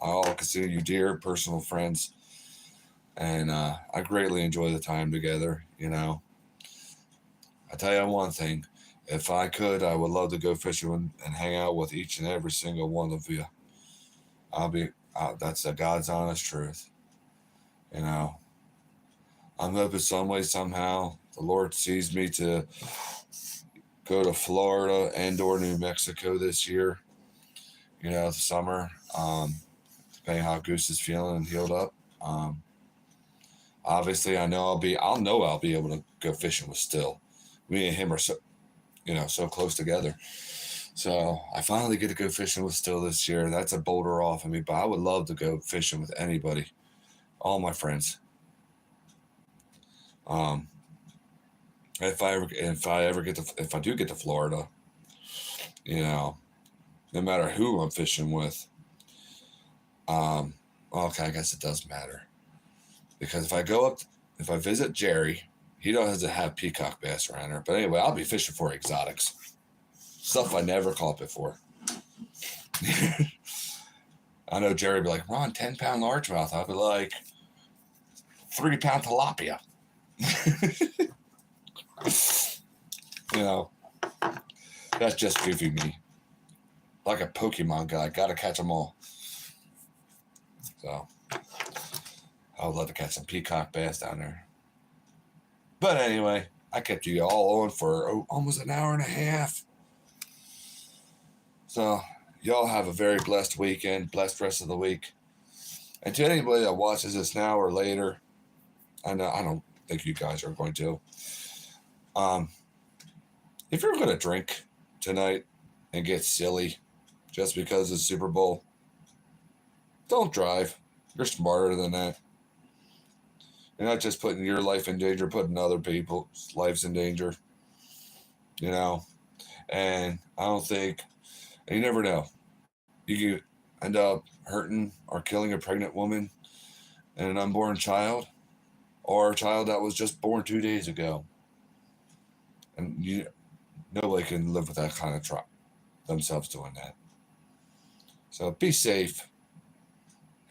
I all consider you dear personal friends, and I greatly enjoy the time together. I tell you one thing: if I could, I would love to go fishing and hang out with each and every single one of you. I'll be. That's the God's honest truth. You know, I'm hoping some way, somehow, the Lord sees me to go to Florida and/or New Mexico this year. The summer, depending how Goose is feeling and healed up. Um, Obviously, I'll know I'll be able to go fishing with Still. Me and him are so close together. So I finally get to go fishing with Still this year. That's a boulder off of me, but I would love to go fishing with anybody, all my friends. Um, if I do get to Florida, you know, no matter who I'm fishing with, okay, I guess it does matter because if I visit Jerry, he doesn't have peacock bass around here. But anyway, I'll be fishing for exotics, stuff I never caught before. I know Jerry would be like, Ron, 10-pound largemouth. I'll be like, 3-pound tilapia. That's just goofy me. Like a Pokemon guy, gotta catch them all. So, I would love to catch some peacock bass down there. But anyway, I kept you all on for almost an hour and a half. So, y'all have a very blessed weekend, blessed rest of the week. And to anybody that watches this now or later, I don't think you guys are going to. If you're going to drink tonight and get silly just because it's Super Bowl, don't drive. You're smarter than that. You're not just putting your life in danger, putting other people's lives in danger. And I don't think, and you never know, you could end up hurting or killing a pregnant woman and an unborn child, or a child that was just born 2 days ago. And nobody can live with that kind of themselves doing that. So be safe.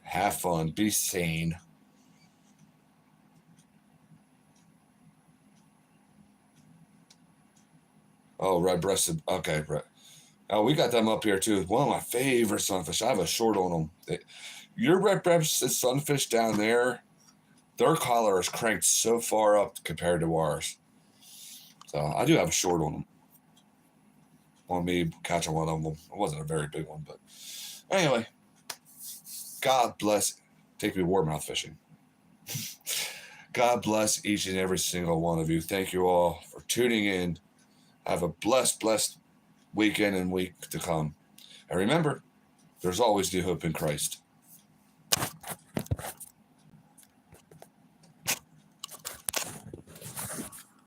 Have fun. Be sane. Oh, red-breasted. Okay, oh, we got them up here too. One of my favorite sunfish. I have a short on them. Your red-breasted sunfish down there, their collar is cranked so far up compared to ours. So I do have a short on them. On me catching one of them. It wasn't a very big one, but anyway. God bless. Take me warmouth fishing. God bless each and every single one of you. Thank you all for tuning in. Have a blessed weekend and week to come. And remember, there's always new hope in Christ.